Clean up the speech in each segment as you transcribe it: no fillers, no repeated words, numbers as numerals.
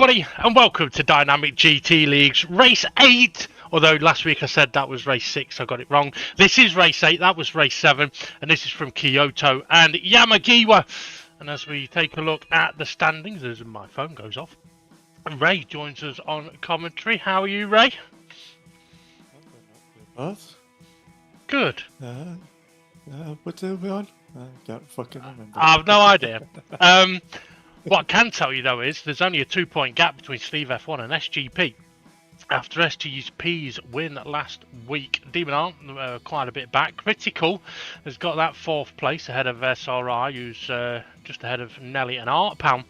everybody, and welcome to Dynamic GT League's Race 8. Although last week I said that was Race 6, I got it wrong. This is Race 8, that was Race 7, and this is from Kyoto and Yamagiwa. And as we take a look at the standings, as my phone goes off, Ray joins us on commentary. How are you, Ray? Good. What are we on? I can't fucking remember. I have no idea. What I can tell you, though, is there's only a 2-point gap between Steve F1 and SGP. After SGP's win last week, Demon Art quite a bit back. Critical has got that 4th place ahead of SRI, who's just ahead of Nelly and Art Pound.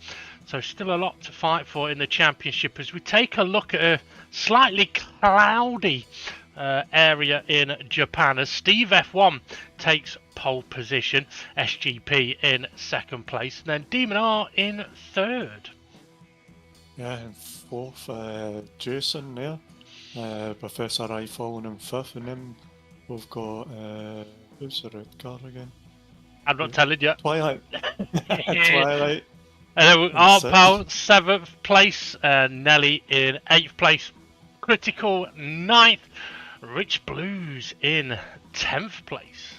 So still a lot to fight for in the championship as we take a look at a slightly cloudy area in Japan as Steve F1 takes pole position, SGP in 2nd place, and then Demon R in 3rd. Yeah, in 4th, Jason there, Professor I falling in 5th, and then we've got, who's the red car again? I'm not telling you. Twilight. Twilight. And then Art Pound 7th place, Nelly in 8th place, Critical 9th, Rich Blues in 10th place.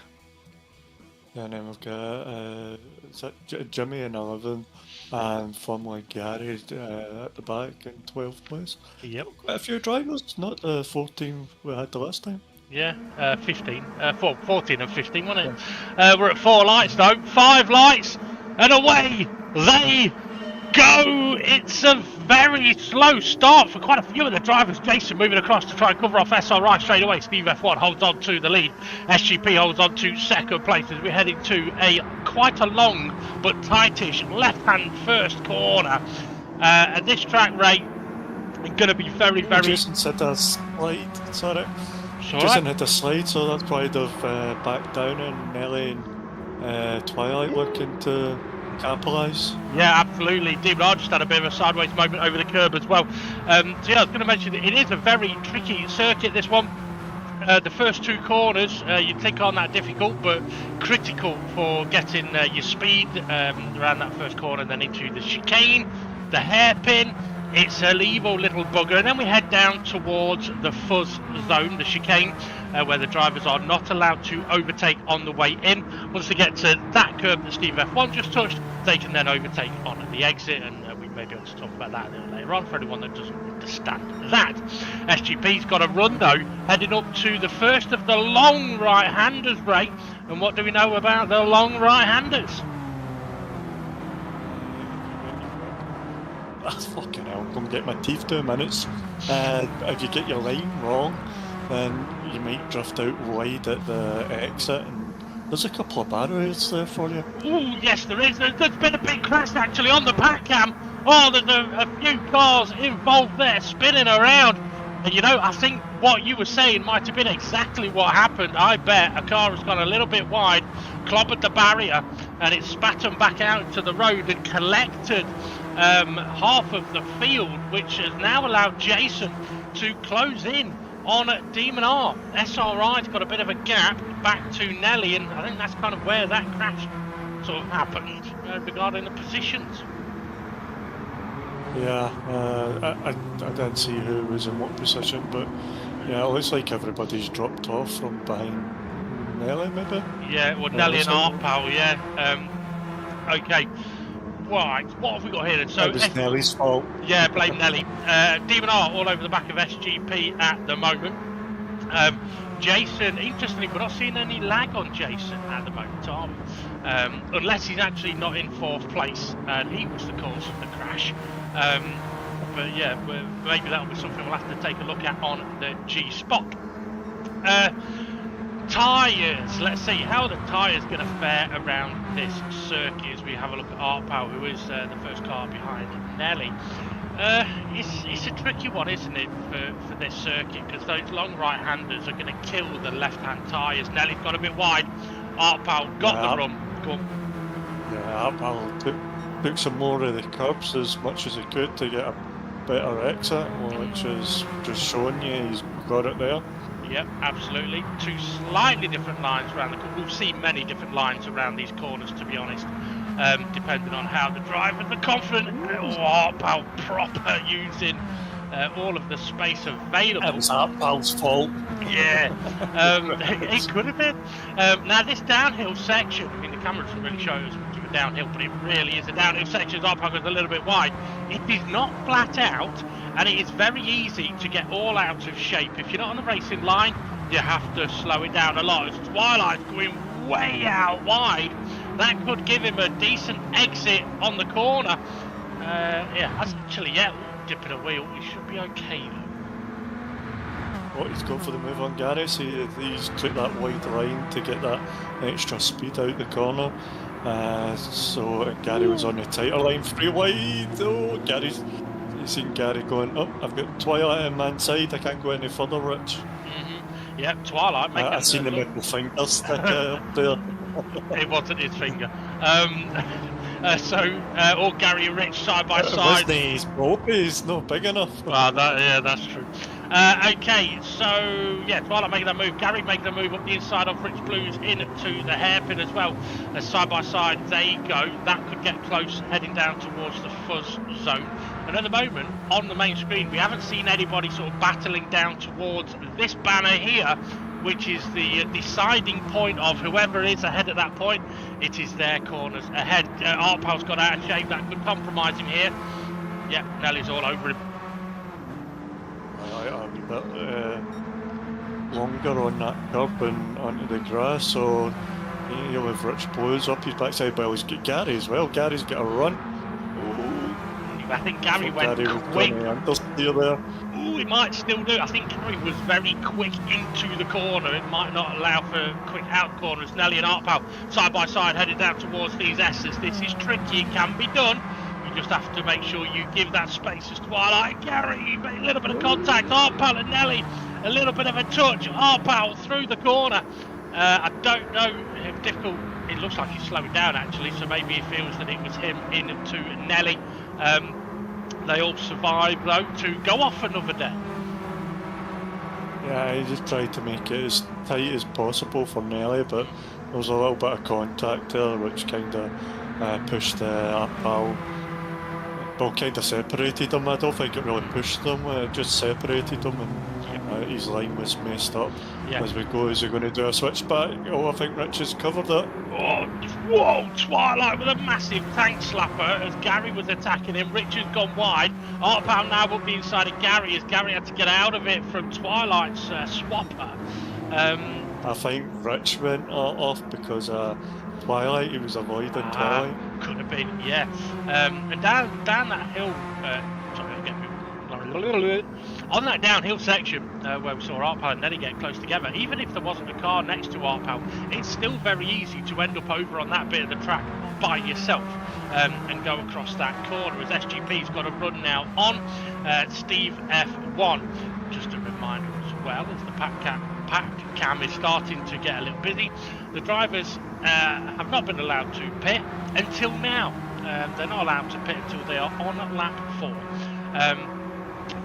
Yeah, and then we've got Jimmy in 11th and Formula Gary at the back in 12th place. Yep. Quite a few drivers, not the 14 we had the last time. Yeah, 15. 14 and 15, wasn't it? We're at 4 lights though. 5 lights and away they go. It's a very slow start for quite a few of the drivers. Jason moving across to try and cover off SRI straight away. Steve F1 holds on to the lead. SGP holds on to 2nd place as we're heading to quite a long but tightish left-hand first corner. And this track, Ray, is going to be very... Jason said a slide, sorry. Jason right. Had a slide, so that's why they've backed down and Nelly and Twilight looking to capitalise. Yeah, absolutely. Demon R just had a bit of a sideways moment over the curb as well. So yeah, I was going to mention that it is a very tricky circuit, this one. The first 2 corners, you'd think aren't that difficult, but critical for getting your speed around that first corner and then into the chicane, the hairpin. It's a evil little bugger, and then we head down towards the fuzz zone, the chicane, where the drivers are not allowed to overtake on the way in. Once they get to that curb that Steve F1 just touched, they can then overtake on the exit, and we may be able to talk about that a little later on for anyone that doesn't understand that. SGP's got a run though, heading up to the first of the long right-handers, Ray. And what do we know about the long right-handers? Fucking hell, I'm going to get my teeth 2 minutes. If you get your line wrong, then you might drift out wide at the exit, and there's a couple of barriers there for you. Ooh, yes there is. There's been a big crash actually on the back cam. Oh, there's a few cars involved there spinning around. And you know, I think what you were saying might have been exactly what happened. I bet a car has gone a little bit wide, clobbered the barrier, and it spat them back out to the road and collected half of the field, which has now allowed Jason to close in on Demon R. SRI's got a bit of a gap back to Nelly, and I think that's kind of where that crash sort of happened regarding the positions. Yeah, I didn't see who was in what position, but yeah, it looks like everybody's dropped off from behind Nelly, maybe? Yeah, well, Nelly and Art Pal, yeah. Okay. Right, what have we got here then? So it was Nelly's fault. Yeah, blame Nelly. Demon R all over the back of SGP at the moment. Jason, interestingly, we're not seeing any lag on Jason at the moment, are we? Unless he's actually not in 4th place, and he was the cause of the crash. But yeah, maybe that'll be something we'll have to take a look at on the G-Spot. Tyres, let's see how the tyres going to fare around this circuit as we have a look at Art Power, who is the first car behind Nelly. It's a tricky one, isn't it, for this circuit, because those long right-handers are going to kill the left-hand tyres. Nelly's got a bit wide. Art Power got the run. Go on. Yeah, Art Power took some more of the curbs as much as he could to get a better exit, which is just showing you he's got it there. Yep, absolutely. 2 slightly different lines around the corner. We've seen many different lines around these corners, to be honest. depending on how the drivers are confident. Oh, pal, proper using all of the space available. It was that pal's fault. Yeah, it could have been. Now this downhill section, I mean the camera doesn't really show us much of a downhill, but it really is a downhill section. Our pocket is a little bit wide. It is not flat out, and it is very easy to get all out of shape. If you're not on the racing line, you have to slow it down a lot. As Twilight's going way out wide, that could give him a decent exit on the corner. Dipping a wheel, he should be okay though. What he's gone for the move on Gary, so he's took that wide line to get that extra speed out the corner. So Gary was on the tighter line, free wide. Oh, you seen Gary going, oh, I've got Twilight on my side, I can't go any further, Rich. Yep, Twilight making I've seen the middle finger stick up there. It wasn't his finger. All Gary and Rich side by side. Wasn't his rope, he's not big enough. Well, that's true. Okay, so yeah, Twilight making that move. Gary making the move up the inside of Rich Blues into the hairpin as well. Side by side they go. That could get close, heading down towards the fuzz zone. And at the moment, on the main screen, we haven't seen anybody sort of battling down towards this banner here, which is the deciding point of whoever is ahead at that point. It is their corners ahead. Artpal's got out of shape. That could compromise him here. Yep, Nelly's all over him. A wee bit longer on that curb and onto the grass, so he'll have Rich Blues up his backside. But he's got Gary as well. Gary's got a run. I think Gary went quick. Ooh, he might still do. I think Gary was very quick into the corner. It might not allow for quick out corners. Nelly and Artpal side by side headed down towards these S's. This is tricky. It can be done. You just have to make sure you give that space as Twilight. Gary, a little bit of contact. Artpal and Nelly, a little bit of a touch. Artpal through the corner. I don't know how difficult. It looks like he's slowing down actually, so maybe he feels that it was him into Nelly. They all survived though to go off another day. Yeah, he just tried to make it as tight as possible for Nelly, but there was a little bit of contact there which kind of pushed Artpal. Well, kind of separated them. I don't think it really pushed them, it just separated them, and his line was messed up. As we go, is he going to do a switchback? Oh, I think Rich has covered it. Oh, whoa, Twilight with a massive tank slapper as Gary was attacking him. Rich has gone wide. Artpal now up the inside of Gary as Gary had to get out of it from Twilight's swapper. I think Rich went off because Twilight, he was avoiding Twilight. Could have been, yeah. And down that hill, on that downhill section where we saw Artpal and Nelly get close together, even if there wasn't a car next to Artpal, it's still very easy to end up over on that bit of the track by yourself and go across that corner, as SGP's got a run now on Steve F1. Just a reminder as well, as the pack cam is starting to get a little busy. The drivers have not been allowed to pit until now. They're not allowed to pit until they are on lap 4.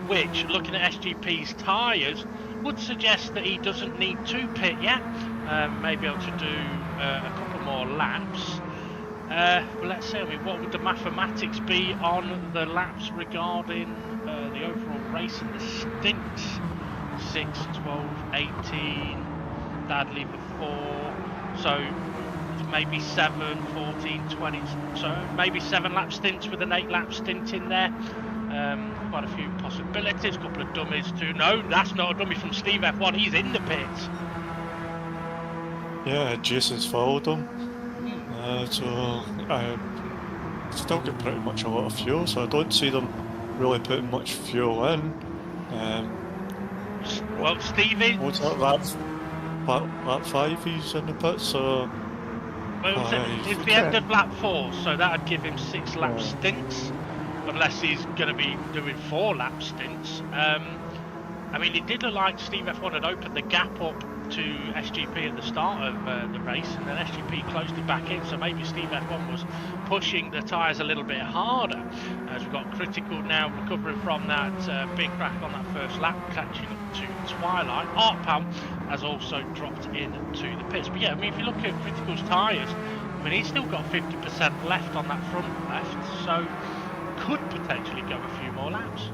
Which, looking at SGP's tyres, would suggest that he doesn't need to pit yet. May be able to do a couple more laps. But let's see, what would the mathematics be on the laps regarding the overall race and the stints? 6, 12, 18, that'd leave a 4, so maybe 7, 14, 20, so maybe 7 lap stints with an 8 lap stint in there. Quite a few possibilities, a couple of dummies too. No, that's not a dummy from Steve F1, he's in the pits. Yeah, Jason's followed him. So I still get pretty much a lot of fuel, so I don't see them really putting much fuel in. Well, Stevie... What's that, lap 5 he's in the pits, so... Well, it's the end of lap 4, so that would give him 6 lap stints. Unless he's going to be doing 4 lap stints. I mean, it did look like Steve F1 had opened the gap up to SGP at the start of the race, and then SGP closed it back in, so maybe Steve F1 was pushing the tyres a little bit harder. As we've got Critical now recovering from that big crack on that first lap, catching up to Twilight. Artpal has also dropped into the pits. But yeah, I mean, if you look at Critical's tyres, I mean, he's still got 50% left on that front left, so could potentially go a few more laps.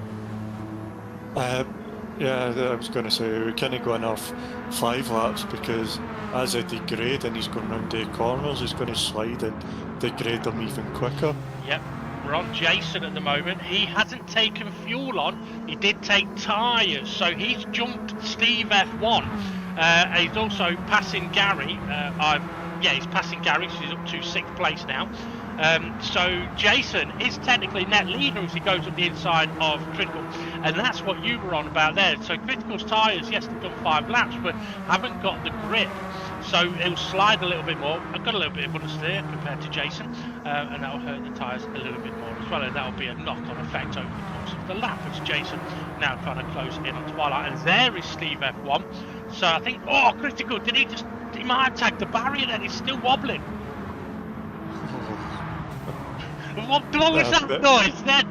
Yeah, I was going to say we can't go enough 5 laps because as they degrade and he's going round the corners, he's going to slide and degrade them even quicker. Yep, we're on Jason at the moment. He hasn't taken fuel on. He did take tyres, so he's jumped Steve F1. He's also passing Gary. He's passing Gary, so he's up to 6th place now. So Jason is technically net leader as he goes up the inside of Critical, and that's what you were on about there. So Critical's tyres, yes, they've done 5 laps, but haven't got the grip, so it'll slide a little bit more. I've got a little bit of understeer compared to Jason, and that'll hurt the tyres a little bit more as well, and that'll be a knock-on effect over the course of the lap as Jason now trying to close in on Twilight, and there is Steve F1. So I think, Critical, he might have tagged the barrier then, he's still wobbling. What was that noise then?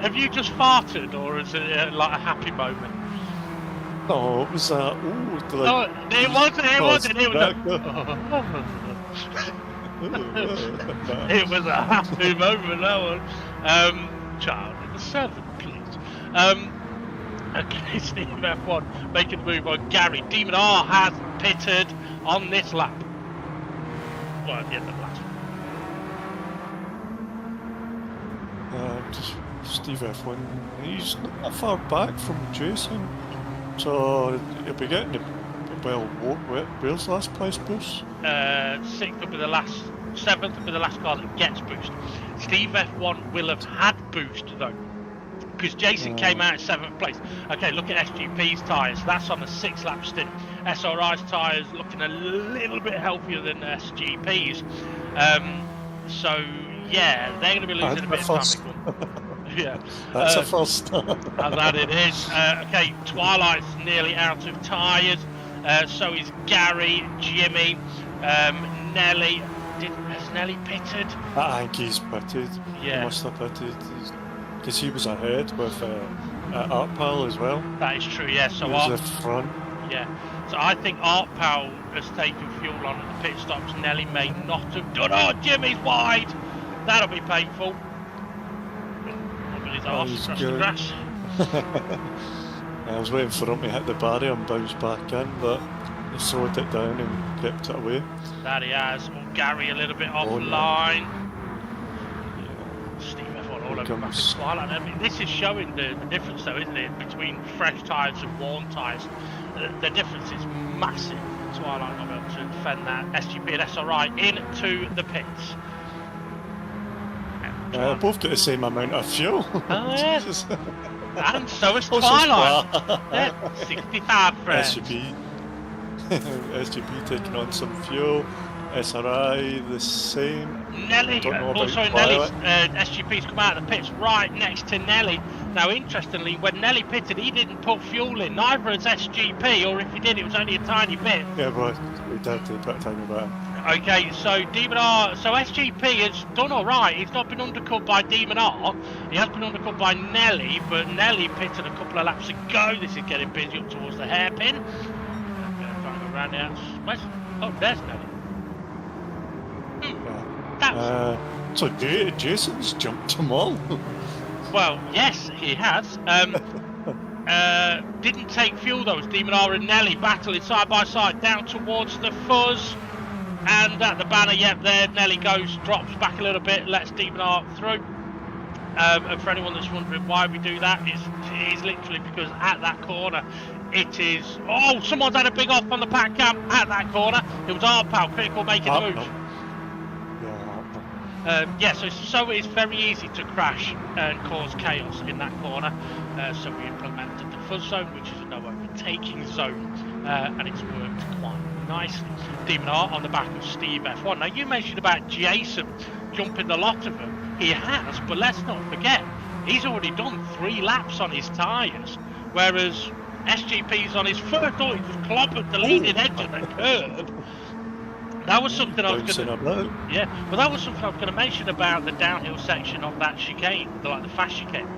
Have you just farted, or is it like a happy moment? Oh, what was that? Ooh, like, it wasn't. It was a happy moment, that one. Child in the 7th, please. Okay, Steve F1 making a move on Gary. Demon R has pitted on this lap. Well, at the end of the last one. Steve F1, he's not that far back from Jason, so he'll be getting where's last place boost? 6th will be the last, 7th will be the last car that gets boost. Steve F1 will have had boost though, because Jason came out at 7th place. Okay, look at SGP's tyres, that's on a 6-lap stint. SRI's tyres looking a little bit healthier than SGP's. So yeah, they're going to be losing a bit of time. Yeah, that's a false start. That it is. Okay, Twilight's nearly out of tyres. So is Gary, Jimmy, Nelly. Has Nelly pitted? I think he's pitted. Yeah. He must have pitted because he was ahead with Art Pal as well. That is true. Yeah. So he was the front. Yeah. So I think Art Pal has taken fuel on at the pit stops. Nelly may not have done. Oh, Jimmy's wide. That'll be painful. Across the grass. I was waiting for him to hit the barrier and bounce back in, but he slowed it down and kept it away. That he has. Gary a little bit offline. Steve F1 all over back at Twilight. I mean, this is showing the difference though, isn't it, between fresh tyres and worn tyres. The difference is massive. Twilight not able to defend that. SGP and SRI into the pits. Both get the same amount of fuel. Oh, yeah. And so is Twilight. 65 for SGP taking on some fuel. SRI the same. Nelly, also Nelly's SGP's come out of the pits right next to Nelly. Now, interestingly, when Nelly pitted, he didn't put fuel in. Neither has SGP, or if he did, it was only a tiny bit. Yeah, but he did put a tiny bit. Okay, so Demon R, so SGP has done alright. He's not been undercut by Demon R. He has been undercut by Nelly, but Nelly pitted a couple of laps ago. This is getting busy up towards the hairpin. I'm going to try and go around the outside. Oh, there's Nelly. So Jason's jumped them all. Well, yes, he has. Didn't take fuel though. As Demon R and Nelly battling side by side down towards the fuzz. And at the banner, yep, there Nelly goes, drops back a little bit, lets Demon R through. And for anyone that's wondering why we do that, it's literally because at that corner, it is... Oh, someone's had a big off on the pack cam at that corner. It was Art Pal, Critical making the move. So it's very easy to crash and cause chaos in that corner. So we implemented the fuzz zone, which is a no overtaking zone, and it's worked quite nicely. Demon R on the back of Steve F1. Now you mentioned about Jason jumping the lot of them. He has, but let's not forget, he's already done 3 laps on his tyres, whereas SGP's on his first. Oh, he just clobbered the leading edge of the curb. That was something I was going to. That was something I was going to mention about the downhill section of that chicane, the fast chicane.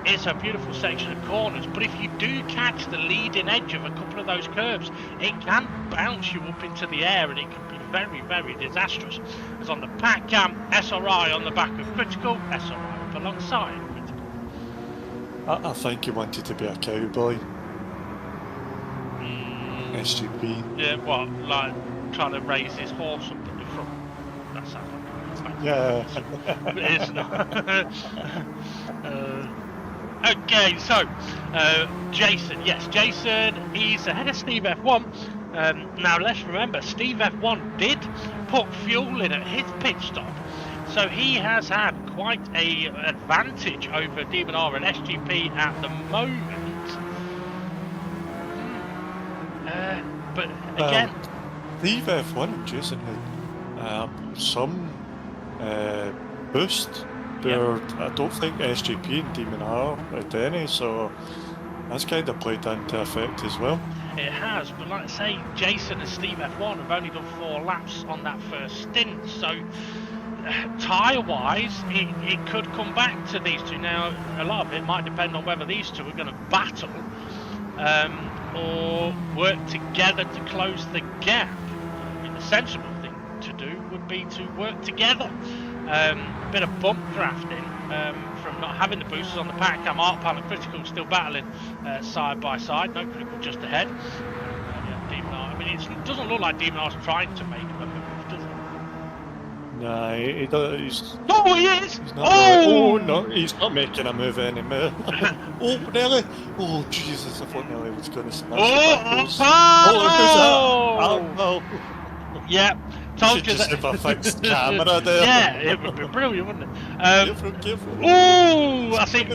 It's a beautiful section of corners, but if you do catch the leading edge of a couple of those curves, it can bounce you up into the air, and it can be very, very disastrous. As on the pack cam, SRI on the back of Critical, SRI up alongside Critical. I think he wanted to be a cowboy. SGP. Yeah, what, like trying to raise his horse up at the front? That sounds like Yeah. but it's not. Okay, so Jason, yes, Jason, he's ahead of Steve F1. Now let's remember, Steve F1 did put fuel in at his pit stop, so he has had quite a advantage over Demon R and SGP at the moment. But again, Steve F1 and Jason had some boost. There, I don't think SGP and Demon R had any, so that's kind of played into effect as well. it has, but like I say, Jason and Steve F1 have only done 4 laps on that first stint, so tyre-wise, it could come back to these two. Now, a lot of it might depend on whether these two are going to battle or work together to close the gap. I mean, the sensible thing to do would be to work together. A bit of bump drafting from not having the boosters on the pack cam. Art Pilot Critical still battling side by side. No Critical just ahead. Yeah, Demon R. I mean, it doesn't look like Demon R's trying to make a move, does it? Nah, he does. He's Oh, he is! not Oh! oh no, he's not making a move anymore. Oh, Nelly! Oh, Jesus, I thought Nelly was going to smash the backwards. Oh, Yeah, told should you just that. have a fixed camera there. Yeah, it would be brilliant, wouldn't it? Careful. Oh, I think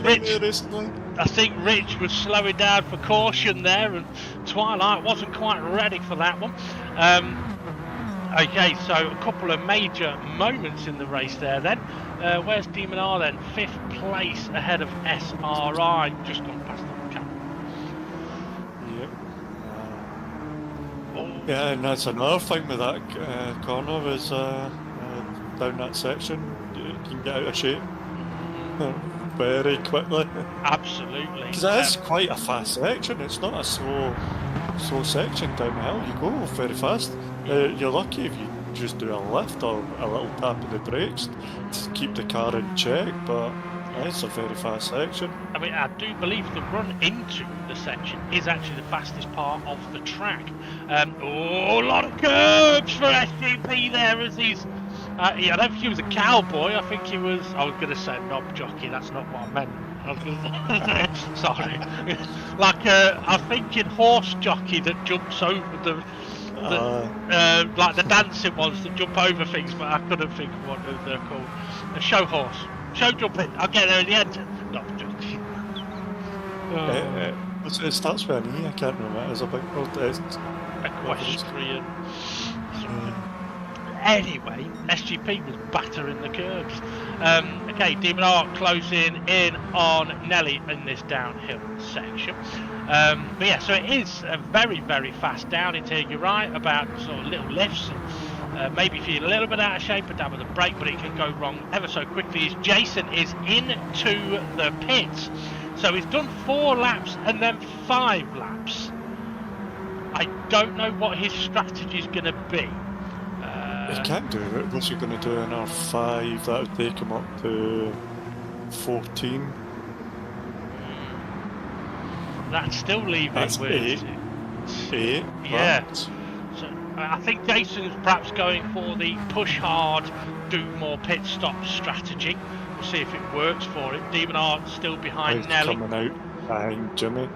Rich was slowing down for caution there, and Twilight wasn't quite ready for that one. Okay, so a couple of major moments in the race there then. Where's Demon R then? 5th place ahead of SRI, just gone past the cap. Yep. Yeah, and that's another thing with that corner is down that section, you can get out of shape very quickly. Absolutely. Because it is quite a fast section, it's not a slow section down the hill, you go very fast. You're lucky if you just do a lift or a little tap of the brakes to keep the car in check, but it's a very fast section. I mean, I do believe the run into the section is actually the fastest part of the track. A lot of curbs for SGP there as he's... I don't think he was a cowboy, I think he was... I was going to say knob jockey, that's not what I meant. I was gonna say, sorry. Like, I'm thinking horse jockey that jumps over the like the dancing ones that jump over things, but I couldn't think of what they're called. A show horse. Show jumping. I'll get there in the end. Knob jockey. It starts with an E, I can't remember. It's a big word. Equestrian. Anyway, SGP was battering the curbs. Okay, Demon R closing in on Nelly in this downhill section. But yeah, so it is a very, very fast down into here. You're right about sort of little lifts. Maybe feel a little bit out of shape, a dab of the brake, but it can go wrong ever so quickly as Jason is into the pits. So he's done 4 laps and then 5 laps. I don't know what his strategy is going to be. He can't do it. What's he going to do in R5? That would take him up to 14. That's still leaving That's with 8. Yeah. Right. So I think Jason's perhaps going for the push hard, do more pit stop strategy. We'll see if it works for him. Demon R still behind He's Nelly. coming out behind Jimmy.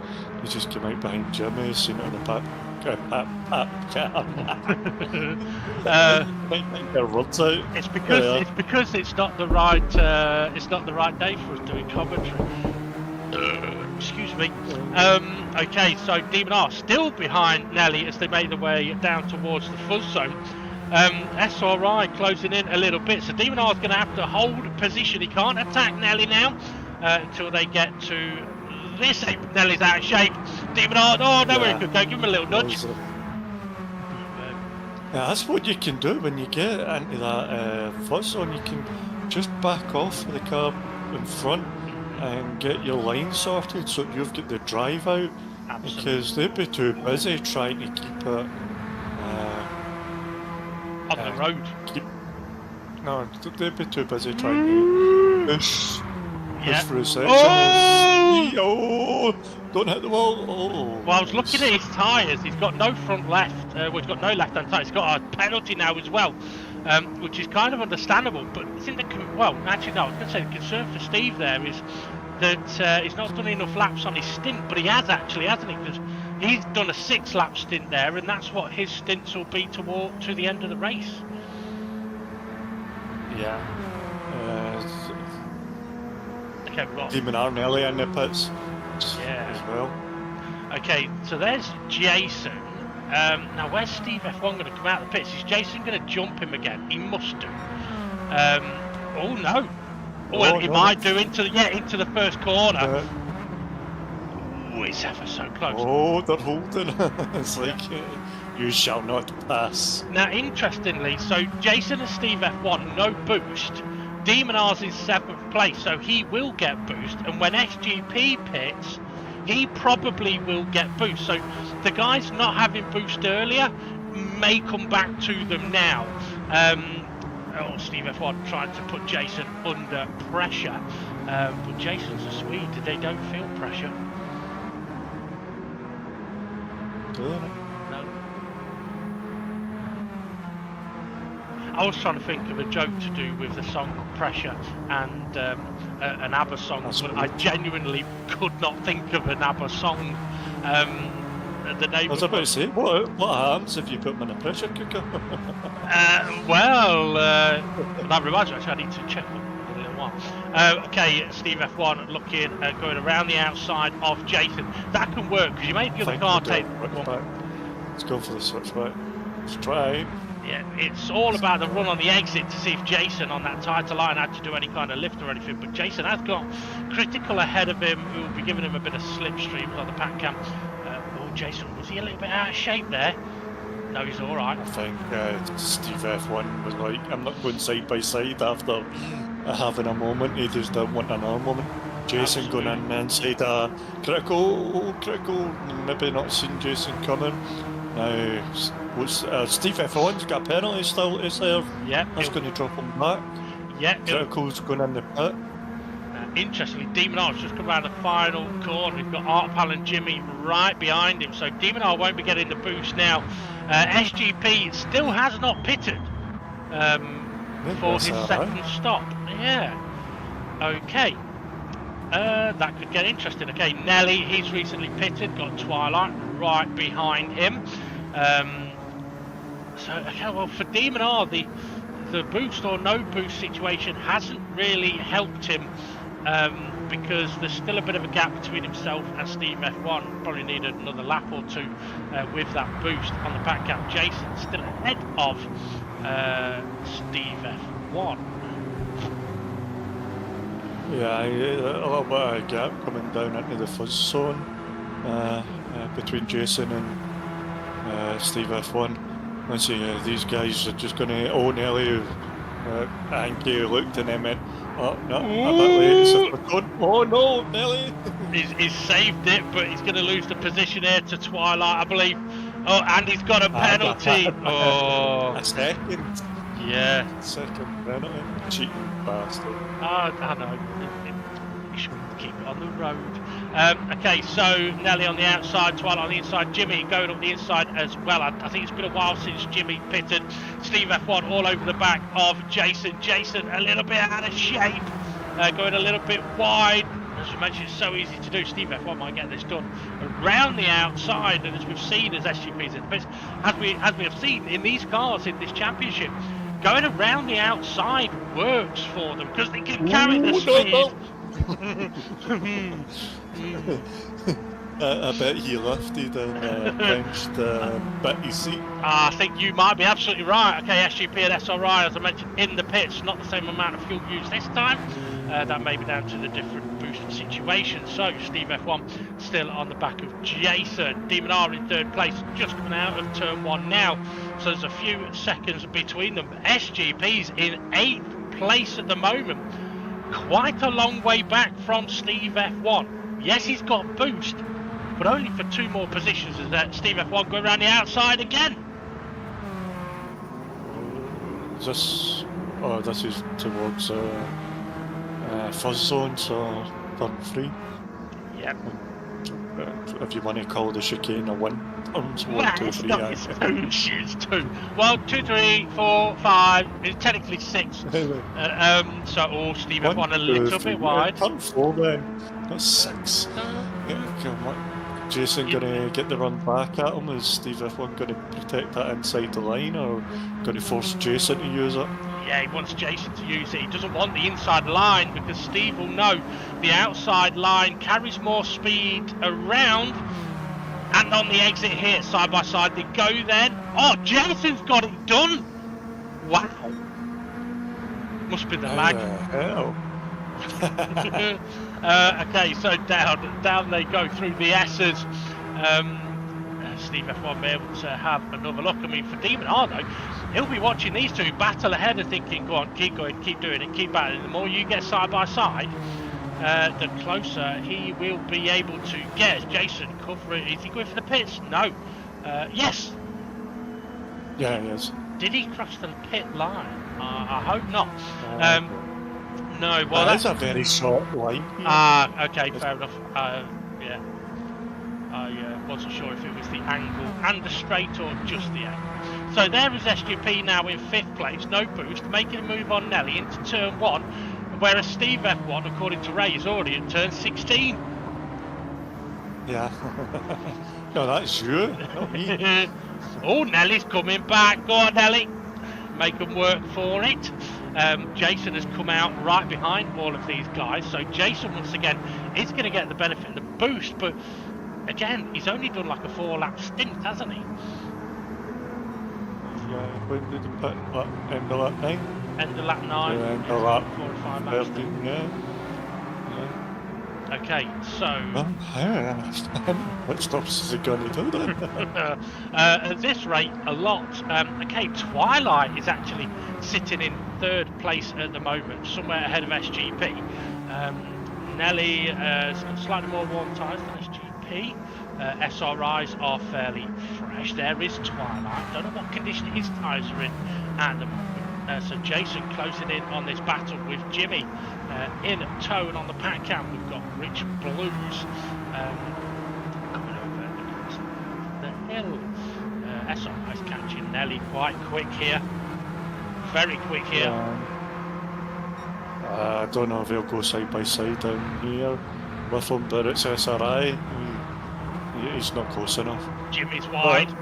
He just came out behind Jimmy, seen it on the back. Their words out. It's because it's not the right day for us doing commentary. Excuse me. Okay, so Demon R still behind Nelly as they make their way down towards the fuzz zone. SRI closing in a little bit, so Demon R is going to have to hold position. He can't attack Nelly now until they get to this. Nelly's out of shape. Demon R, nowhere he could go. Give him a little nudge. Yeah, that's what you can do when you get into that fuzz zone. You can just back off the car in front and get your line sorted so you've got the drive out. Absolutely. Because they'd be too busy trying to keep it on the road. No, they'd be too busy trying to push for his section. Oh, don't hit the wall. Oh. Well, I was looking at his tyres. He's got no front left. Well, he's got no left-hand tyre. He's got a penalty now as well, which is kind of understandable. But isn't the actually no. I was going to say the concern for Steve there is that he's not done enough laps on his stint, but he has actually, hasn't he? Because he's done a 6-lap stint there, and that's what his stints will be to the end of the race. Yeah. Okay, we've got Demon Arnelli in the pits as well. Okay, so there's Jason. Now, where's Steve F1 going to come out of the pits? Is Jason going to jump him again? He must do. Oh no! Well, he might do into the first corner. Oh, it's ever so close. Oh, they're holding. It's like you shall not pass. Now, interestingly, so Jason and Steve F1 no boost. Demon R's in 7th place, so he will get boost. And when SGP pits, he probably will get boost. So the guys not having boost earlier may come back to them now. Steve F1 trying to put Jason under pressure. But Jason's a Swede. They don't feel pressure. No. I was trying to think of a joke to do with the song Pressure and an ABBA song, but I genuinely could not think of an ABBA song. The name I was about to say, what happens if you put them in a pressure cooker? That reminds me, actually, I need to check in a little while. Okay, Steve F1 looking going around the outside of Jason. That can work because you make the other car take. Let's go for the switchback. Let's try. Yeah, it's all about the run on the exit to see if Jason on that tighter line had to do any kind of lift or anything. But Jason has got Critical ahead of him, who will be giving him a bit of slipstream on the pack cam. Jason, was he a little bit out of shape there? No, he's all right. I think Steve F1 was like, I'm not going side by side after having a moment. He just didn't want another moment. Jason going in inside Critical, maybe not seen Jason coming. Now, Steve F1's got a penalty still to serve. Yeah. That's going to drop him back. Yeah. Critical's going in the pit. Interestingly, Demon R's just come around the final corner. We've got Art Pal and Jimmy right behind him, so Demon R won't be getting the boost now. SGP still has not pitted for his second stop. Yeah. Okay. That could get interesting. Okay, Nelly, he's recently pitted, got Twilight right behind him. For Demon R, the boost or no boost situation hasn't really helped him. Because there's still a bit of a gap between himself and Steve F1. Probably needed another lap or two with that boost on the back cap. Jason still ahead of Steve F1. Yeah, a little bit of a gap coming down into the fuzz zone between Jason and Steve F1. Once these guys are just going to own Ellie. I think he looked and then went, oh no, a bit late. So oh no, Nelly! He's saved it, but he's going to lose the position here to Twilight, I believe. Oh, and he's got a penalty. A second. Yeah. Second penalty. Cheating bastard. I know. He should keep it on the road. Okay, so Nelly on the outside, Twilight on the inside, Jimmy going up the inside as well. I think it's been a while since Jimmy pitted. Steve F1 all over the back of Jason. Jason a little bit out of shape, going a little bit wide. As we mentioned, it's so easy to do. Steve F1 might get this done around the outside, and as we've seen as SGP's in the pits, as we have seen in these cars in this championship, going around the outside works for them because they can carry the speed. I bet he lifted and benched Betty's seat. I think you might be absolutely right. Okay, SGP and SRI, as I mentioned, in the pits, not the same amount of fuel used this time. That may be down to the different boost situation. So Steve F1 still on the back of Jason. Demon R in third place, just coming out of turn 1 now. So there's a few seconds between them. SGP's in 8th place at the moment. Quite a long way back from Steve F1. Yes, he's got boost, but only for 2 more positions as Steve F1 going around the outside again. Is this? Oh, this is towards fuzz zone, so turn 3. Yep. If you want to call the chicane a win, turns 1, 2, 3. It's 2, shit, 2. Well, 2, 3, 4, 5. It's technically 6. So, Steve F1 a little bit wide. Turn 4 then. That's 6. Yeah, come on. Jason gonna get the run back at him? Is Steve F1 gonna protect that inside the line, or gonna force Jason to use it? Yeah, he wants Jason to use it. He doesn't want the inside line because Steve will know the outside line carries more speed around. And on the exit here, side by side they go then. Oh, Jason's got it done! Wow. Must be the lag. Hell. Okay, so down they go through the S's. Steve F1 be able to have another look. I mean, for Demon Arno, he'll be watching these two battle ahead and thinking, go on, keep going, keep doing it, keep battling. The more you get side by side, the closer he will be able to get. Jason covering. Is he going for the pits? No. Yes. Yeah, he is. Did he cross the pit line? I hope not. No. Well, that's a very short line. Okay, fair enough. Yeah. I wasn't sure if it was the angle and the straight or just the angle. So there is SGP now in 5th place, no boost, making a move on Nelly into turn 1, whereas Steve F1, according to Ray, is already at turn 16. Yeah. No, that's you, not me. Oh, Nelly's coming back. Go on, Nelly. Make them work for it. Jason has come out right behind all of these guys, so Jason once again is going to get the benefit of the boost, but again, he's only done like a 4-lap stint, hasn't he? Yeah, when did he put end of lap 9? End of lap 9. Yeah, end of lap 4 or 5 laps. 13, yeah. Okay, so... What stops is he going to do then? At this rate, a lot. Okay, Twilight is actually sitting in 3rd place at the moment, somewhere ahead of SGP. Nelly has got slightly more warm tyres than SGP. SRIs are fairly fresh. There is Twilight. Don't know what condition his tyres are in at the moment. So Jason closing in on this battle with Jimmy in tow, and on the pack cam we've got Rich Blues coming over across the hill. SRI's catching Nelly quite quick here. Very quick here. I don't know if he'll go side by side down here with him, but it's SRI. He's not close enough. Jimmy's wide.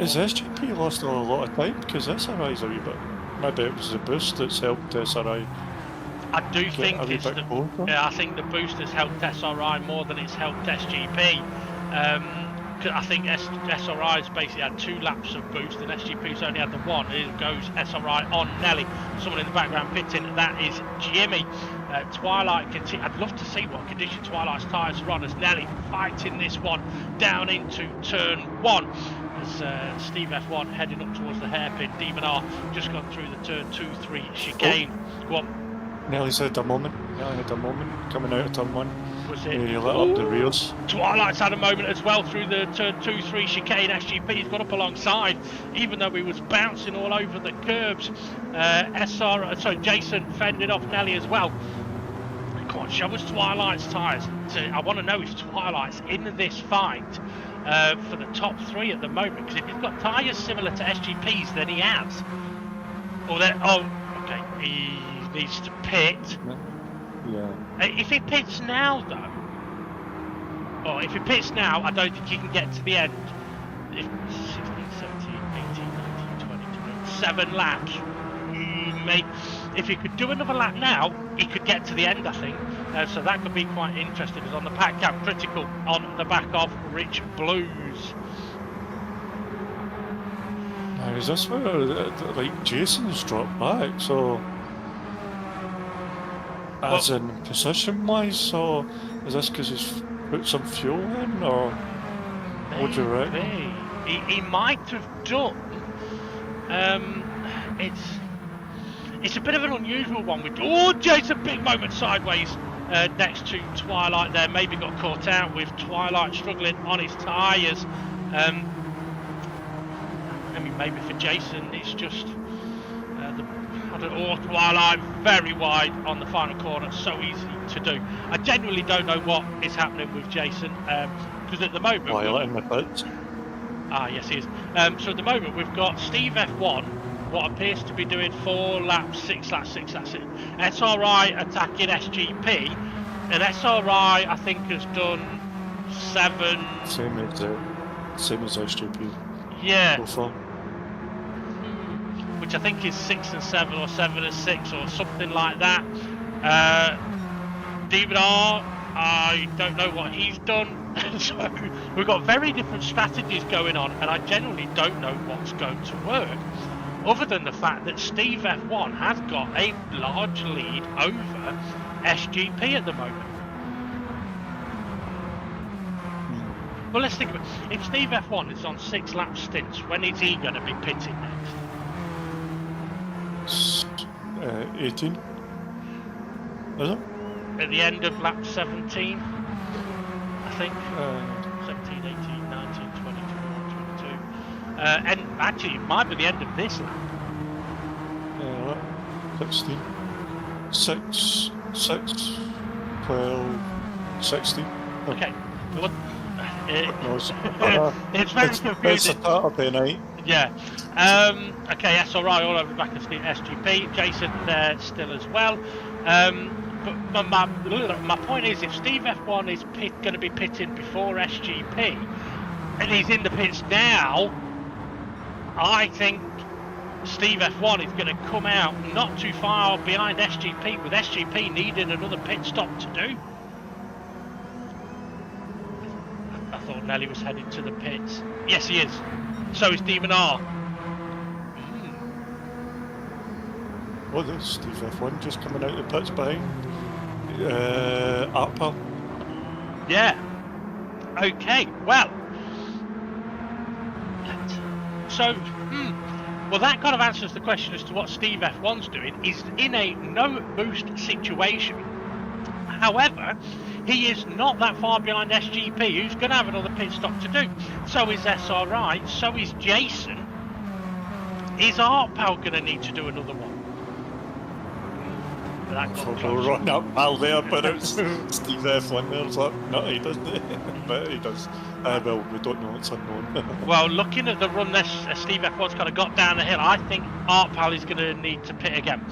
Is SGP lost a lot of time? Because SRI's a wee bit... Maybe it was the boost that's helped SRI. I do think it's I think the boost has helped SRI more than it's helped SGP. I think SRI's basically had 2 laps of boost and SGP's only had the 1. It goes SRI on Nelly. Someone in the background pitting, that is Jimmy. Twilight continue. I'd love to see what condition Twilight's tyres are on as Nelly fighting this one down into turn 1. As Steve F1 heading up towards the hairpin. Demon R just gone through the turn 2-3 chicane. Go on. Nelly's had a moment. Nelly had a moment coming out of turn 1. Was it? He lit up the rears. Twilight's had a moment as well through the turn 2-3 chicane. SGP's got up alongside, even though he was bouncing all over the curbs. Jason fended off Nelly as well. Come on, show us Twilight's tyres. I want to know if Twilight's in this fight for the top 3 at the moment, because if he's got tyres similar to SGP's, then he has. Okay, he needs to pit. Yeah. If he pits now, though, or if he pits now, I don't think he can get to the end. 16, 17, 18, 19, 20, 7 laps. If he could do another lap now, he could get to the end, I think. So that could be quite interesting. Because on the pack cap, critical on the back of Rich Blues. Now, is this where Jason's dropped back? So, as in position wise, so is this because he's put some fuel in, or what do you reckon? He might have done. It's a bit of an unusual one. Jason, big moment sideways next to Twilight there. Maybe got caught out with Twilight struggling on his tyres. I mean, maybe for Jason, it's just Oh, Twilight, very wide on the final corner, so easy to do. I genuinely don't know what is happening with Jason, because at the moment... Twilight in the pits. Ah, yes, he is. So at the moment, we've got Steve F1, what appears to be doing 4 laps, 6 laps, 6 laps. SRI attacking SGP, and SRI, I think, has done 7... Same as SGP. Yeah. So far. Which I think is 6 and 7 or 7 and 6 or something like that. David R, I don't know what he's done. So we've got very different strategies going on, and I genuinely don't know what's going to work. Other than the fact that Steve F1 has got a large lead over SGP at the moment. Well, let's think about it. If Steve F1 is on 6 lap stints, when is he going to be pitting next? 18. Is it? At the end of lap 17, I think. 17, 18, 19, 20, 21, 22. And actually, it might be the end of this lap. 16. 6, 12, 16. Okay. Well, It's very It's confusing. a Saturday night. Yeah. Okay, SRI all over the back of SGP. Jason there still as well. But my point is, if Steve F1 is going to be pitting before SGP, and he's in the pits now, I think Steve F1 is going to come out not too far behind SGP, with SGP needing another pit stop to do. I thought Nelly was heading to the pits. Yes, he is. So is Demon R. Oh, there's Steve F1 just coming out of the pits behind. Artpal. Yeah. Okay, well. So, well, that kind of answers the question as to what Steve F1's doing. He's in a no-boost situation. However, he is not that far behind SGP, who's going to have another pit stop to do. So is SRI, so is Jason. Is Artpal going to need to do another one? That got close. Run up Pal there, but it's Steve F1 there. It's like, no, he doesn't. But he does. Well, we don't know, it's unknown. Well, looking at the run this Steve F1's kind of got down the hill, I think Artpal is going to need to pit again.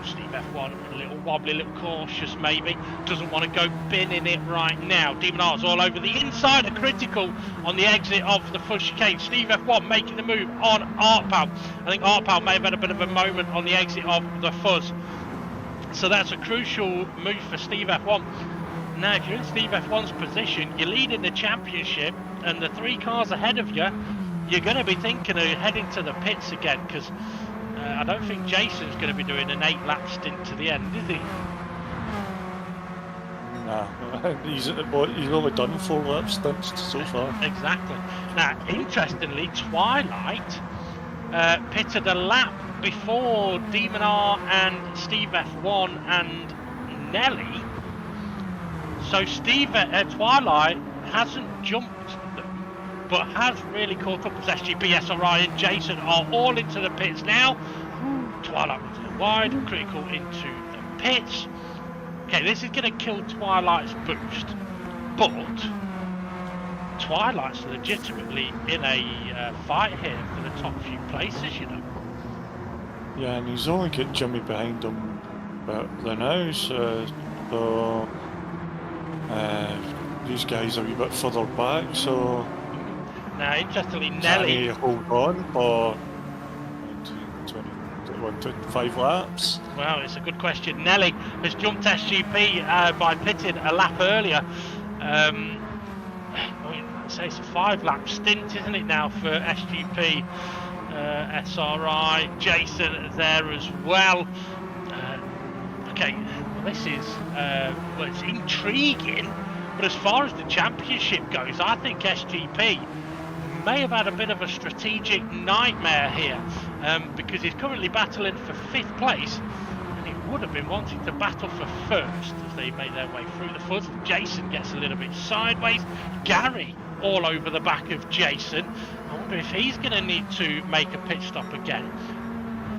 Steve F1, a little wobbly, a little cautious maybe, doesn't want to go binning it right now. Demon R's all over the inside, a critical on the exit of the fuzz chicane. Steve F1 making the move on Artpal. I think Artpal may have had a bit of a moment on the exit of the fuzz. So that's a crucial move for Steve F1. Now, if you're in Steve F1's position, you're leading the championship, and the 3 cars ahead of you, you're going to be thinking of heading to the pits again, because I don't think Jason's going to be doing an 8-lap stint to the end, is he? Nah, he's only done 4 lap stints so far. Exactly. Now, interestingly, Twilight pitted a lap before Demon R and Steve F1 and Nelly. So Twilight hasn't jumped, but has really caught up as SGP, SRI and Jason are all into the pits now. Twilight runs it wide, critical into the pits. Okay, this is going to kill Twilight's boost, but Twilight's legitimately in a fight here for the top few places, you know. Yeah, and he's only got Jimmy behind him the now, so these guys are a wee bit further back, so now interestingly Nelly hold on for 25 laps. Well, it's a good question. Nelly has jumped SGP by pitting a lap earlier. I'd say it's a 5-lap stint, isn't it now, for SGP, SRI, Jason there as well. Okay, well, this is well, it's intriguing, but as far as the championship goes, I think SGP may have had a bit of a strategic nightmare here, because he's currently battling for 5th place, and he would have been wanting to battle for 1st as they make their way through the fuzz. Jason gets a little bit sideways. Gary all over the back of Jason. I wonder if he's going to need to make a pit stop again.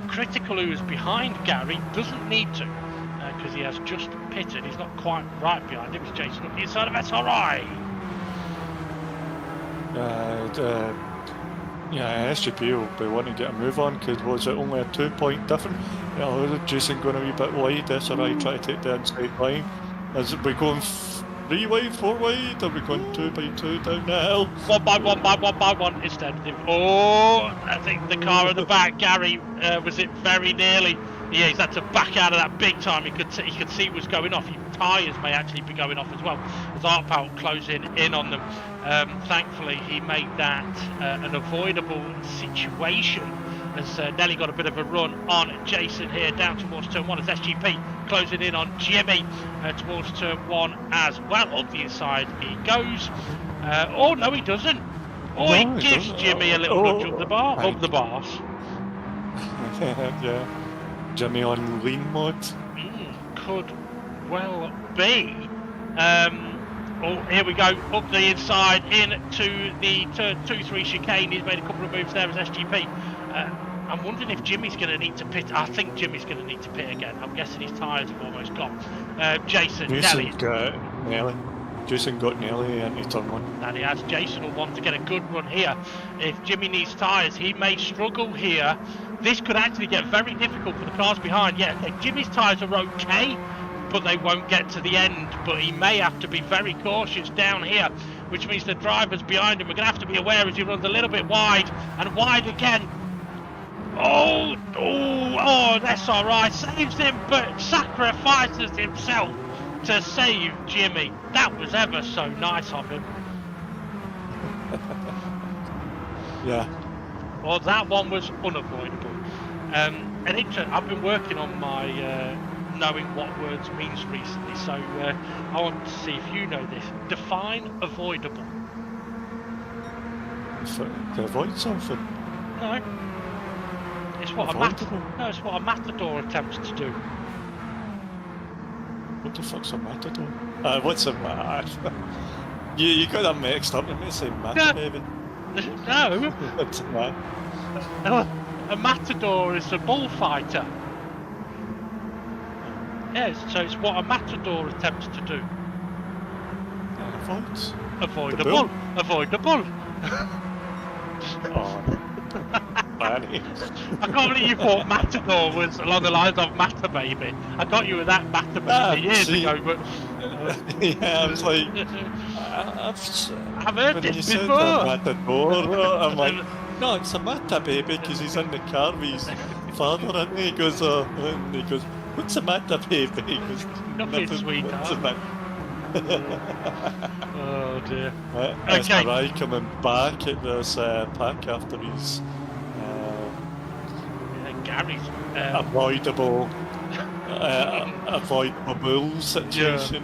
Critical, who is behind Gary, doesn't need to because he has just pitted. He's not quite right behind him. It's Jason up the inside of SRI. Yeah, SGP will be wanting to get a move on because was it only a 2-point difference? Jason going a wee bit wide, SRI trying to take the inside line. Is we going 3 wide, 4 wide? Are we going 2 by 2 down the hill? 1 by 1 by 1 by 1 instead. Oh, I think the car at the back, Gary, was it very nearly? Yeah, he's had to back out of that big time. He could see it was going off. His tyres may actually be going off as well. As Artpout closing in on them. Thankfully, he made that an avoidable situation as Nelly got a bit of a run on Jason here down towards turn 1 as SGP closing in on Jimmy towards turn 1 as well. Up the inside he goes. Oh, no, he doesn't. Oh, no, he gives Jimmy a little nudge up the bars. Yeah. Jimmy on lean mode. Could well be. Oh, here we go, up the inside into the turn 2-3 chicane. He's made a couple of moves there as SGP. I'm wondering if Jimmy's going to need to pit. I think Jimmy's going to need to pit again. I'm guessing his tyres have almost gone. Jason Nelly. Jason got Nelly into turn 1. And he has. Jason will want to get a good run here. If Jimmy needs tyres, he may struggle here. This could actually get very difficult for the cars behind. Yeah, okay, Jimmy's tyres are okay, but they won't get to the end. But he may have to be very cautious down here, which means the drivers behind him are going to have to be aware as he runs a little bit wide and wide again. Oh, that's all right. Saves him, but sacrifices himself to save Jimmy. That was ever so nice of him. Yeah. Well, that one was unavoidable. I've been working on my knowing what words means recently, so I want to see if you know this. Define avoidable. To avoid something? No. It's what it's what a matador attempts to do. What the fuck's a matador? What's a mat? you got that mixed up. Let me say matador. No. What's a mat? A matador is a bullfighter. Yes, so it's what a matador attempts to do. Avoidable. Avoidable. Oh. Funny. I can't believe you thought matador was along the lines of Matter Baby. I got you with that Matter Baby years ago, but yeah, I was like, I've heard this before. Matador, I'm like, no, it's a Matter Baby because he's in the car with his father, and he goes, what's a Matter Baby? He goes, nothing, sweetheart. Oh dear. Okay. Rai coming back at this pack after his Gary's avoidable situation.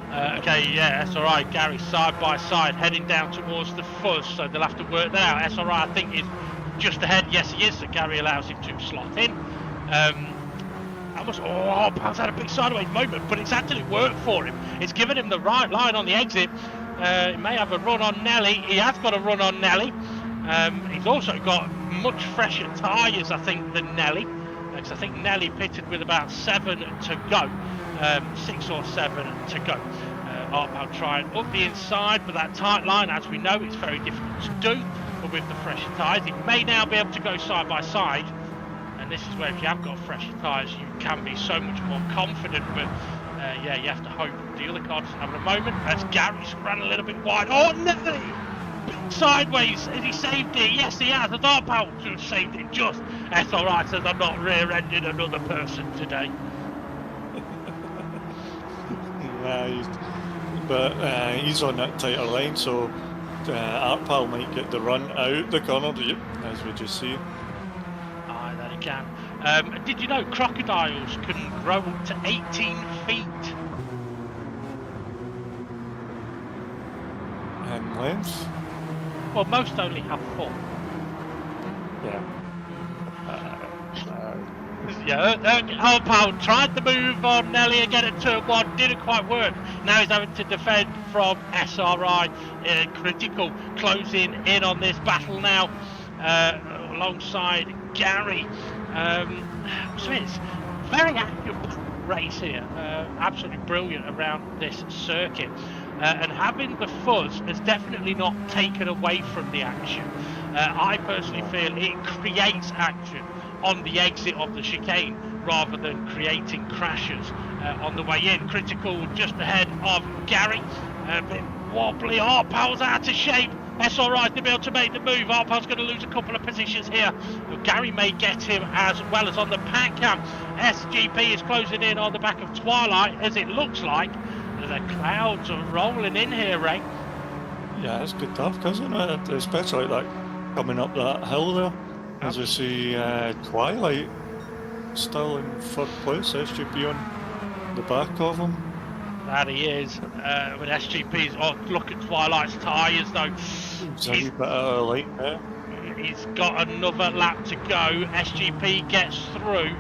Yeah. Okay, yeah, SRI, Gary side by side heading down towards the fuzz, so they'll have to work that out. SRI, I think, is just ahead. Yes, he is, so Gary allows him to slot in. Bow's had a big sideways moment, but it's actually worked for him. It's given him the right line on the exit. He may have a run on Nelly. He has got a run on Nelly. He's also got much fresher tyres, I think, than Nelly. Because I think Nelly pitted with about 7 to go. 6 or 7 to go. Artbound trying up the inside, but that tight line, as we know, it's very difficult to do. But with the fresher tyres, he may now be able to go side by side. And this is where, if you have got fresher tyres, you can be so much more confident. But yeah, you have to hope the other car doesn't have a moment. As Gary's ran a little bit wide. Oh, Nelly! Sideways, has he saved it? Yes, he has. The Dark Power to have saved it just. That's all right, says I'm not rear-ending another person today. He's on that tighter line, so Artpal might get the run out the corner, as we just see. Aye, that he can. Did you know crocodiles can grow up to 18 feet? In length? Well, most only have 4. Yeah. Yeah, Alpal tried the move on Nelly again at turn 1, didn't quite work. Now he's having to defend from SRI. Critical closing in on this battle now alongside Gary. So it's very active race here, absolutely brilliant around this circuit. And having the fuzz has definitely not taken away from the action. I personally feel it creates action on the exit of the chicane rather than creating crashes on the way in. Critical just ahead of Gary, a bit wobbly. Arpal's out of shape. SRI to be able to make the move. Arpal's going to lose a couple of positions here, but Gary may get him as well as on the pack cam. SGP is closing in on the back of Twilight, as it looks like the clouds are rolling in here, Ray. Yeah, it's good tough, isn't it? Especially like coming up that hill there. As I see Twilight still in third place, SGP on the back of him. That he is. With SGP's, look at Twilight's tyres though. He's a bit out of light there. He's got another lap to go. SGP gets through.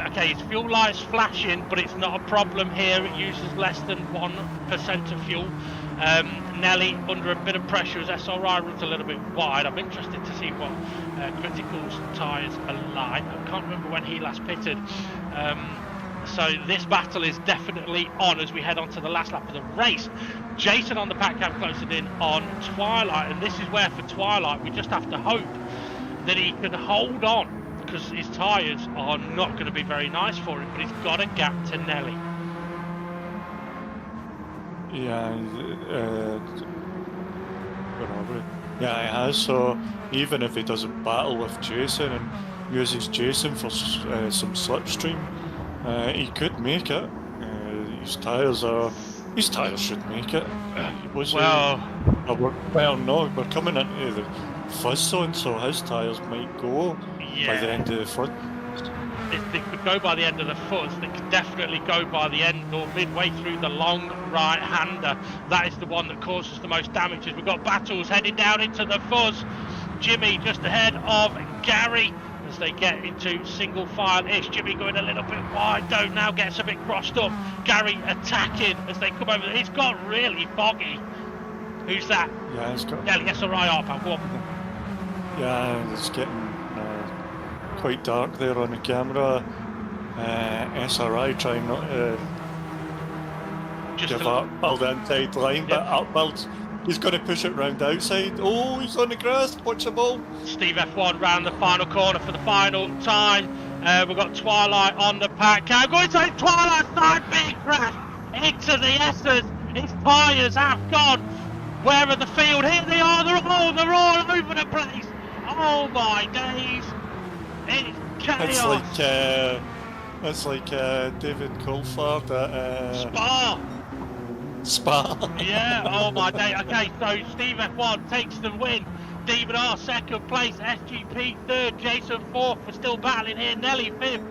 Okay, his fuel light's flashing, but it's not a problem here. It uses less than 1% of fuel. Nelly under a bit of pressure as SRI runs a little bit wide. I'm interested to see what Critical's tyres are like. I can't remember when he last pitted. So this battle is definitely on as we head on to the last lap of the race. Jason on the pack cam closing in on Twilight, and this is where for Twilight we just have to hope that he can hold on, because his tyres are not going to be very nice for him, but he's got a gap to Nelly. Yeah, yeah, he has. So even if he doesn't battle with Jason and uses Jason for some slipstream, he could make it. His tyres should make it. Well, no, we're coming into the fuzz zone, so his tyres might go by the end of the fuzz. They could go by the end of the fuzz. They could definitely go by the end or midway through the long right-hander. That is the one that causes the most damage. As we've got battles heading down into the fuzz. Jimmy just ahead of Gary as they get into single file-ish. Jimmy going a little bit wide though, now gets a bit crossed up. Gary attacking as they come over. It's got really foggy. Who's that? Yeah, it's got... Yeah, SRI Arpal, go on. Yeah, it's getting quite dark there on the camera. SRI trying not to give up all the inside line, but Upwell's he's going to push it round outside. Oh, he's on the grass, watch the ball. Steve F1 round the final corner for the final time. We've got Twilight on the pack cam. Going to Twilight side, big crash into the S's. His tyres have gone. Where are the field? Here they are, they're all over the place. Oh my days. It's chaos. It's like David Coulthard at Spa. Yeah, oh my day. Okay, so Steve F1 takes the win. David R second place, SGP third, Jason fourth. We're still battling here. Nelly fifth.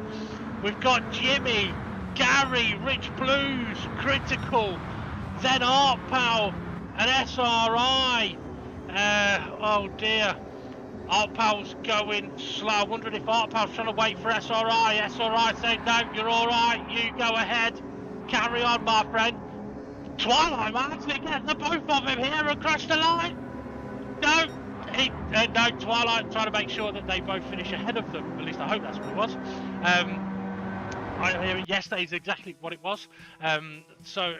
We've got Jimmy, Gary, Rich Blues, Critical, then Arpal and SRI. Oh dear. Arpal's going slow. I wonder if Arpal's trying to wait for SRI. SRI saying, no, you're alright, you go ahead. Carry on, my friend. Twilight might actually get the both of them here and crash the line. No, Twilight trying to make sure that they both finish ahead of them. At least I hope that's what it was. Yesterday's exactly what it was. So,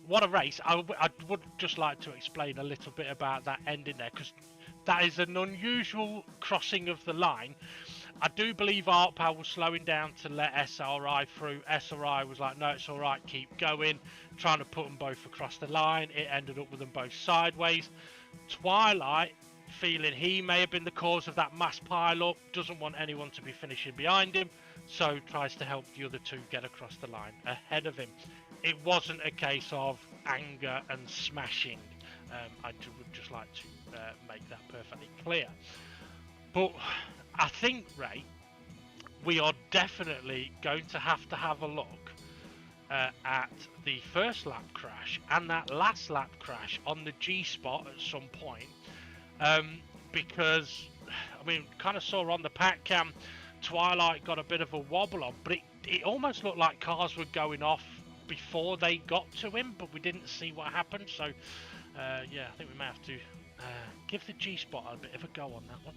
what a race. I would just like to explain a little bit about that ending there, because that is an unusual crossing of the line. I do believe Arpal was slowing down to let SRI through. SRI was like, no, it's all right, keep going, trying to put them both across the line. It ended up with them both sideways. Twilight, feeling he may have been the cause of that mass pile-up, doesn't want anyone to be finishing behind him, so tries to help the other two get across the line ahead of him. It wasn't a case of anger and smashing. I would just like to make that perfectly clear. But I think, Ray, we are definitely going to have a look at the first lap crash and that last lap crash on the G-spot at some point, because, I mean, kind of saw on the pack cam, Twilight got a bit of a wobble on, but it almost looked like cars were going off before they got to him, but we didn't see what happened. So yeah, I think we may have to give the G-Spot a bit of a go on that one.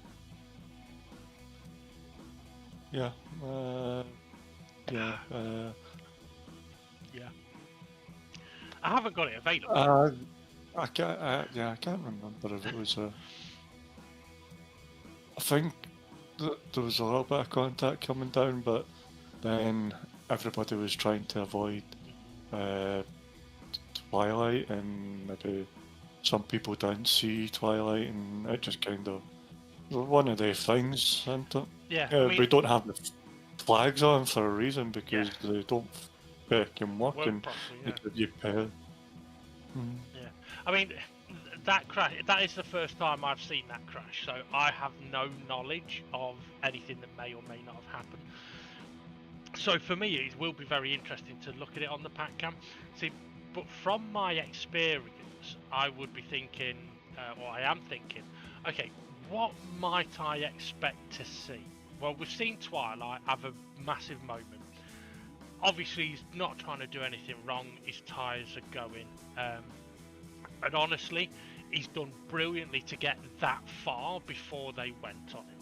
Yeah. Yeah. I haven't got it available. I can't remember if it was a. I think there was a little bit of contact coming down, but then everybody was trying to avoid Twilight, and maybe some people didn't see Twilight, and it just kind of one of the things, isn't it? Yeah, I mean, we don't have the flags on for a reason, because they don't can work and properly, they give you pay. Yeah, I mean, that crash, that is the first time I've seen that crash, so I have no knowledge of anything that may or may not have happened. So for me, it will be very interesting to look at it on the pack cam. See, but from my experience, I would be thinking, or I am thinking, okay, what might I expect to see? Well, we've seen Twilight have a massive moment. Obviously, he's not trying to do anything wrong. His tyres are going. And honestly, he's done brilliantly to get that far before they went on it.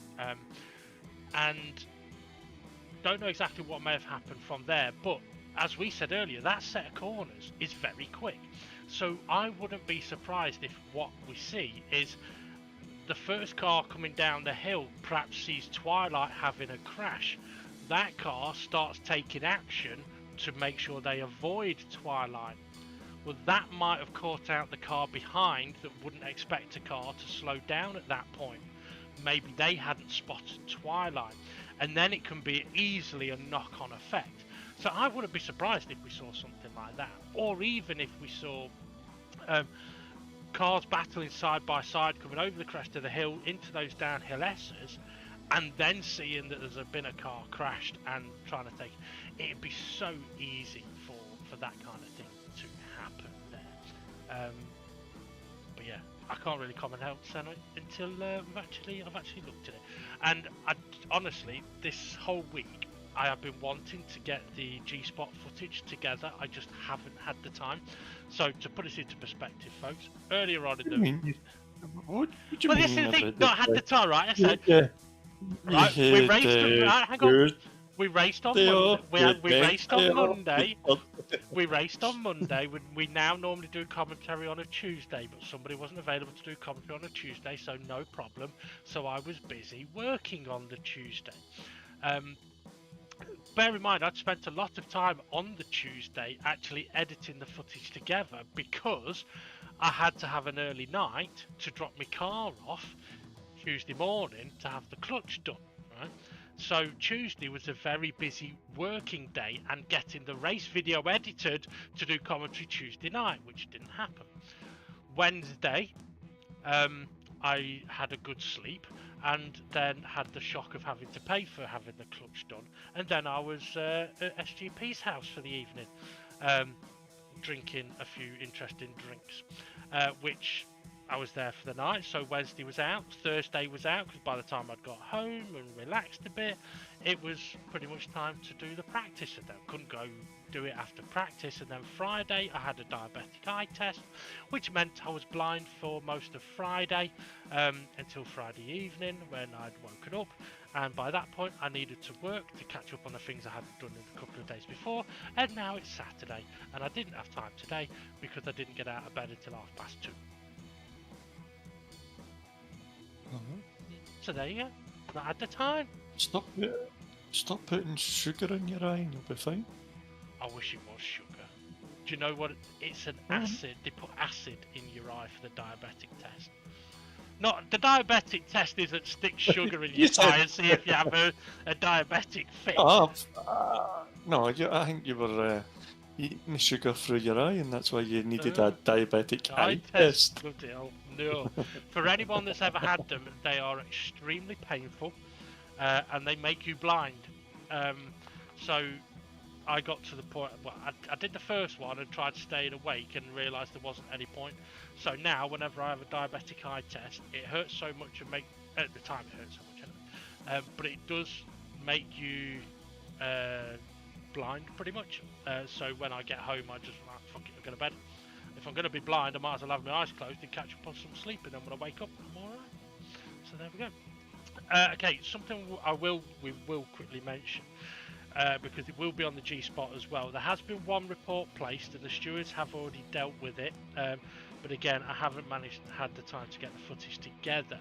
And don't know exactly what may have happened from there, but as we said earlier, that set of corners is very quick. So I wouldn't be surprised if what we see is the first car coming down the hill perhaps sees Twilight having a crash. That car starts taking action to make sure they avoid Twilight. Well, that might have caught out the car behind that wouldn't expect a car to slow down at that point. Maybe they hadn't spotted Twilight, and then it can be easily a knock-on effect. So I wouldn't be surprised if we saw something like that, or even if we saw cars battling side by side coming over the crest of the hill into those downhill S's, and then seeing that there's been a car crashed and trying to take it'd be so easy for that kind of thing to happen there. But yeah, I can't really comment else until I've actually looked at it. And honestly, this whole week I have been wanting to get the G-Spot footage together. I just haven't had the time. So to put us into perspective, folks, earlier on in the What do you well, mean? this is the thing. Not had the time, right? I said, right, we we raced. Hang on. We raced on Monday. We raced on Monday. We raced on Monday. We now normally do commentary on a Tuesday, but somebody wasn't available to do commentary on a Tuesday, so no problem. So I was busy working on the Tuesday. Bear in mind, I'd spent a lot of time on the Tuesday actually editing the footage together because I had to have an early night to drop my car off Tuesday morning to have the clutch done, right? So Tuesday was a very busy working day and getting the race video edited to do commentary Tuesday night, which didn't happen. Wednesday, I had a good sleep and then had the shock of having to pay for having the clutch done. And then I was at SGP's house for the evening, drinking a few interesting drinks, which I was there for the night. So Wednesday was out, Thursday was out, because by the time I'd got home and relaxed a bit, it was pretty much time to do the practice, and then couldn't go do it after practice. And then Friday I had a diabetic eye test, which meant I was blind for most of Friday, until Friday evening when I'd woken up, and by that point I needed to work to catch up on the things I hadn't done in a couple of days before. And now it's Saturday and I didn't have time today because I didn't get out of bed until 2:30. So there you go. Not had the time. Stop putting sugar in your eye and you'll be fine. I wish it was sugar. Do you know what? It's an acid. They put acid in your eye for the diabetic test. Not the diabetic test isn't stick sugar in your eye and see if you have a diabetic fit. No, I think you were eating the sugar through your eye, and that's why you needed a diabetic eye test. Bloody hell, no. For anyone that's ever had them, they are extremely painful, and they make you blind. So I got to the point. Well, I did the first one and tried staying awake and realised there wasn't any point. So now, whenever I have a diabetic eye test, it hurts so much and at the time it hurts so much anyway. But it does make you blind, pretty much. So when I get home, I just fuck it, I'm going to bed. If I'm going to be blind, I might as well have my eyes closed and catch up on some sleep, and then when I wake up, I'm all right. So there we go. Okay, something we will quickly mention. Because it will be on the G-Spot as well. There has been one report placed and the stewards have already dealt with it, but again I haven't had the time to get the footage together,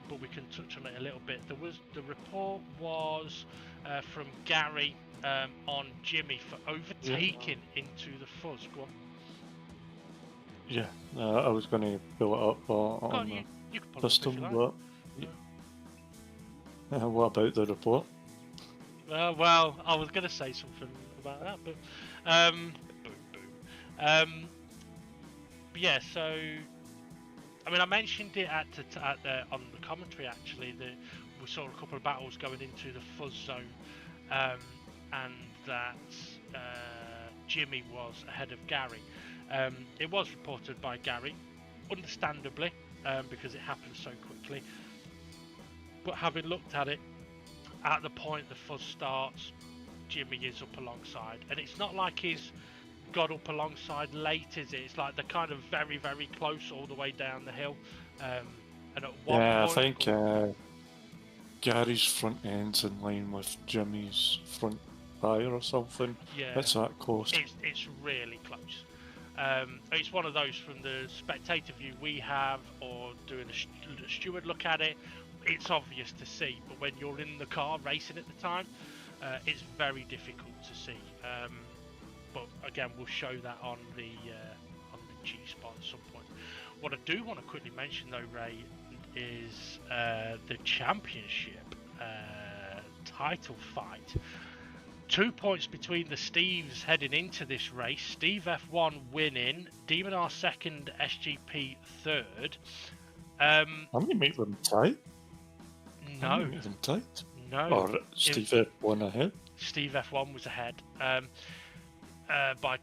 but we can touch on it a little bit. The report was from Gary on Jimmy for overtaking into the fuzz. Go on. Yeah, I was going to pull it up on you the can pull system, it up but what about the report? Well, I was going to say something about that, but but yeah. So, I mean, I mentioned it on the commentary actually that we saw a couple of battles going into the fuzz zone, and that Jimmy was ahead of Gary. It was reported by Gary, understandably, because it happened so quickly. But having looked at it, at the point the fuzz starts, Jimmy is up alongside, and it's not like he's got up alongside late, is it? It's like they're kind of very, very close all the way down the hill. And at one point, I think Gary's front end's in line with Jimmy's front tire or something. Yeah, it's that close. It's really close. It's one of those from the spectator view we have, or doing a steward look at it. It's obvious to see, but when you're in the car racing at the time, it's very difficult to see. But again, we'll show that on the G-Spot at some point. What I do want to quickly mention though, Ray, is the championship title fight. 2 points between the Steves heading into this race. Steve F1 winning, Demon R second, SGP third. I'm going to make them tight. No. Make them tight. No. Or Steve F1 ahead. Steve F1 was ahead by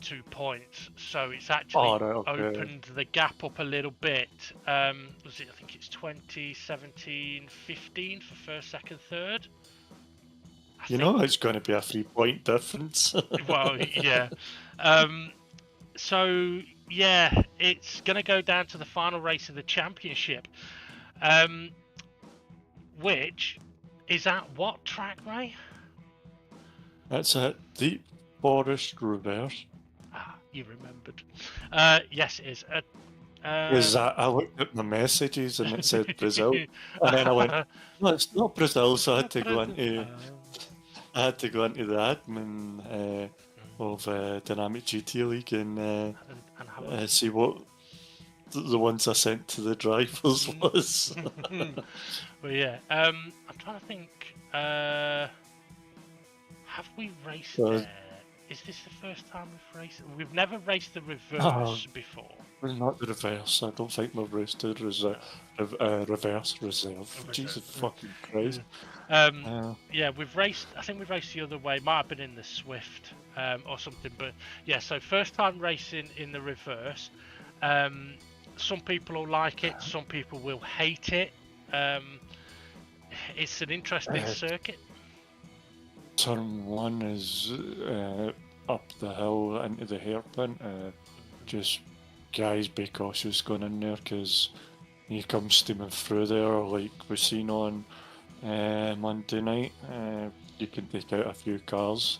2 points, so it's actually opened the gap up a little bit. Was it? I think it's 2017-15 for first, second, third. You know it's going to be a 3-point difference. Well, yeah. So yeah, it's going to go down to the final race of the championship. Which is at what track, Ray? That's at Deep Forest Reverse. Ah, you remembered. Yes, it is. I looked at the messages and it said Brazil, and then I went, "No, it's not Brazil." So I had to go into the admin of Dynamic GT League and see what the ones I sent to the drivers was. But yeah, I'm trying to think. Have we raced there? Is this the first time we've raced? We've never raced the reverse before. Well, not the reverse. I don't think we've raced the reverse reserve. Jesus fucking Christ. Yeah, we've raced. I think we've raced the other way. Might have been in the Swift or something. But yeah, so first time racing in the reverse. Some people will like it. Some people will hate it. It's an interesting circuit. Turn 1 is up the hill into the hairpin. Just guys, be cautious going in there because you come steaming through there like we've seen on Monday night. You can take out a few cars.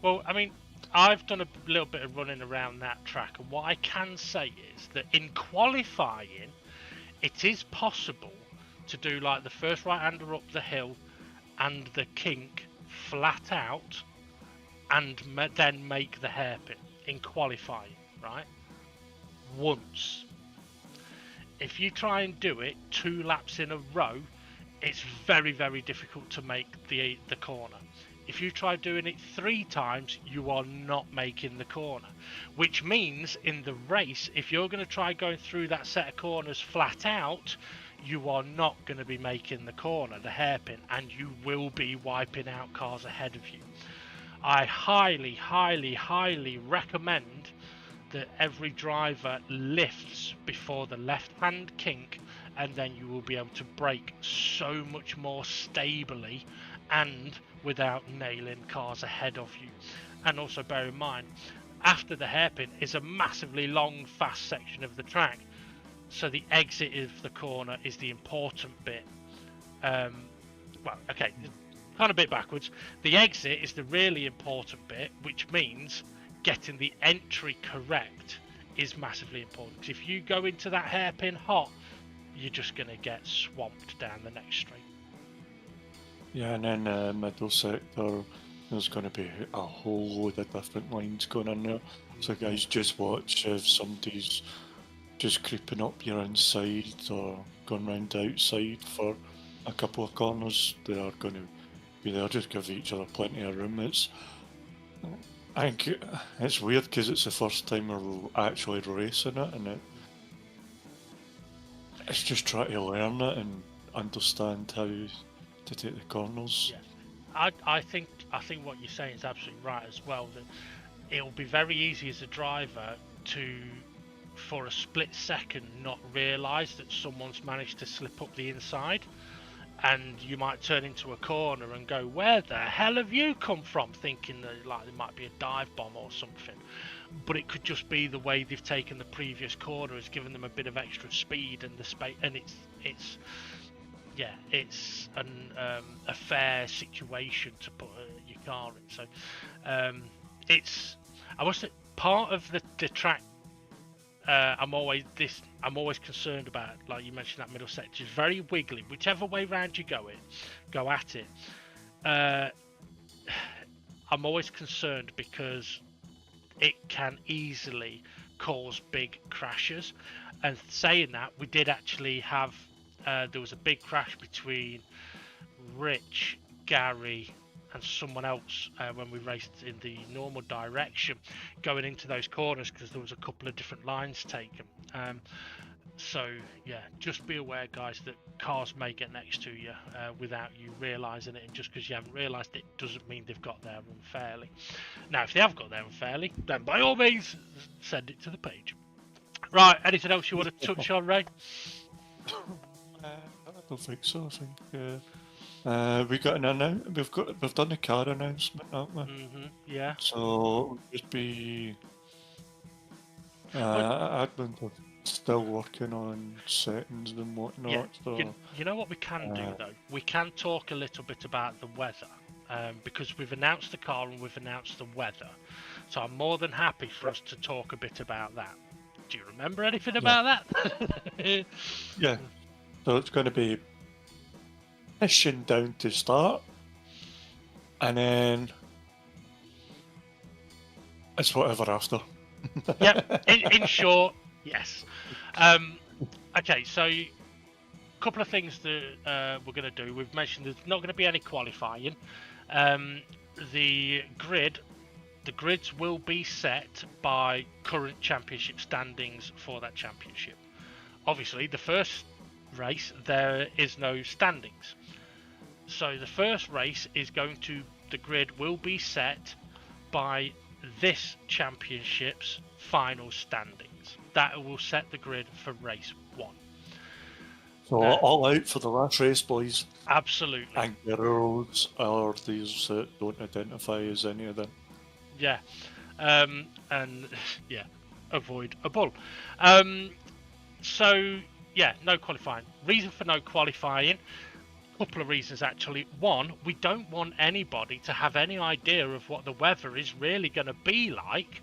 Well, I mean, I've done a little bit of running around that track, and what I can say is that in qualifying, it is possible to do like the first right-hander up the hill and the kink flat out and then make the hairpin in qualifying, right? Once. If you try and do it 2 laps in a row, it's very, very difficult to make the corner. If you try doing it 3 times, you are not making the corner. Which means in the race, if you're going to try going through that set of corners flat out, you are not going to be making the corner, the hairpin, and you will be wiping out cars ahead of you. I highly, highly, highly recommend that every driver lifts before the left-hand kink and then you will be able to brake so much more stably and without nailing cars ahead of you. And also bear in mind, after the hairpin is a massively long, fast section of the track, so the exit of the corner is the important bit. Well, okay, kind of a bit backwards. The exit is the really important bit, which means getting the entry correct is massively important. Because if you go into that hairpin hot, you're just going to get swamped down the next straight. Yeah, and then middle sector, there's going to be a whole load of different lines going in there. So guys, just watch if somebody's just creeping up your inside or going round the outside for a couple of corners. They are going to be there. Just give each other plenty of room. I think it's weird because it's the first time we're actually racing it, and it's just trying to learn it and understand how to take the corners. Yeah, I think what you're saying is absolutely right as well. That it'll be very easy as a driver to, for a split second, not realise that someone's managed to slip up the inside, and you might turn into a corner and go, "Where the hell have you come from?" Thinking that like there might be a dive bomb or something, but it could just be the way they've taken the previous corner has given them a bit of extra speed and the space, and it's a fair situation to put your car in. So I was part of the track. I'm always concerned about, like you mentioned, that middle sector is very wiggly. Whichever way round you go at it. I'm always concerned because it can easily cause big crashes. And saying that, we did actually have there was a big crash between Rich, Gary, and someone else when we raced in the normal direction going into those corners because there was a couple of different lines taken. So yeah, just be aware, guys, that cars may get next to you without you realising it, and just because you haven't realised it doesn't mean they've got there unfairly. Now, if they have got there unfairly, then by all means send it to the page. Right, anything else you want to touch on, Ray? I don't think so. I think we got an we've done the car announcement, haven't we? Yeah. So it'll just be admin are still working on settings and whatnot. Yeah. So You know what we can do though? We can talk a little bit about the weather. Because we've announced the car and we've announced the weather. So I'm more than happy for us to talk a bit about that. Do you remember anything about that? yeah. So it's going to be fishing down to start, and then it's whatever after. Yeah, in short, yes. Okay, so a couple of things that we're going to do. We've mentioned there's not going to be any qualifying. The grids will be set by current championship standings for that championship. Obviously, the first race there is no standings. So the first race is the grid will be set by this championship's final standings. That will set the grid for race 1. So all out for the last race, boys. Absolutely. And girls are these that don't identify as any of them. Yeah. And yeah, avoid a bull. So yeah, no qualifying. Reason for no qualifying, couple of reasons actually. One, we don't want anybody to have any idea of what the weather is really going to be like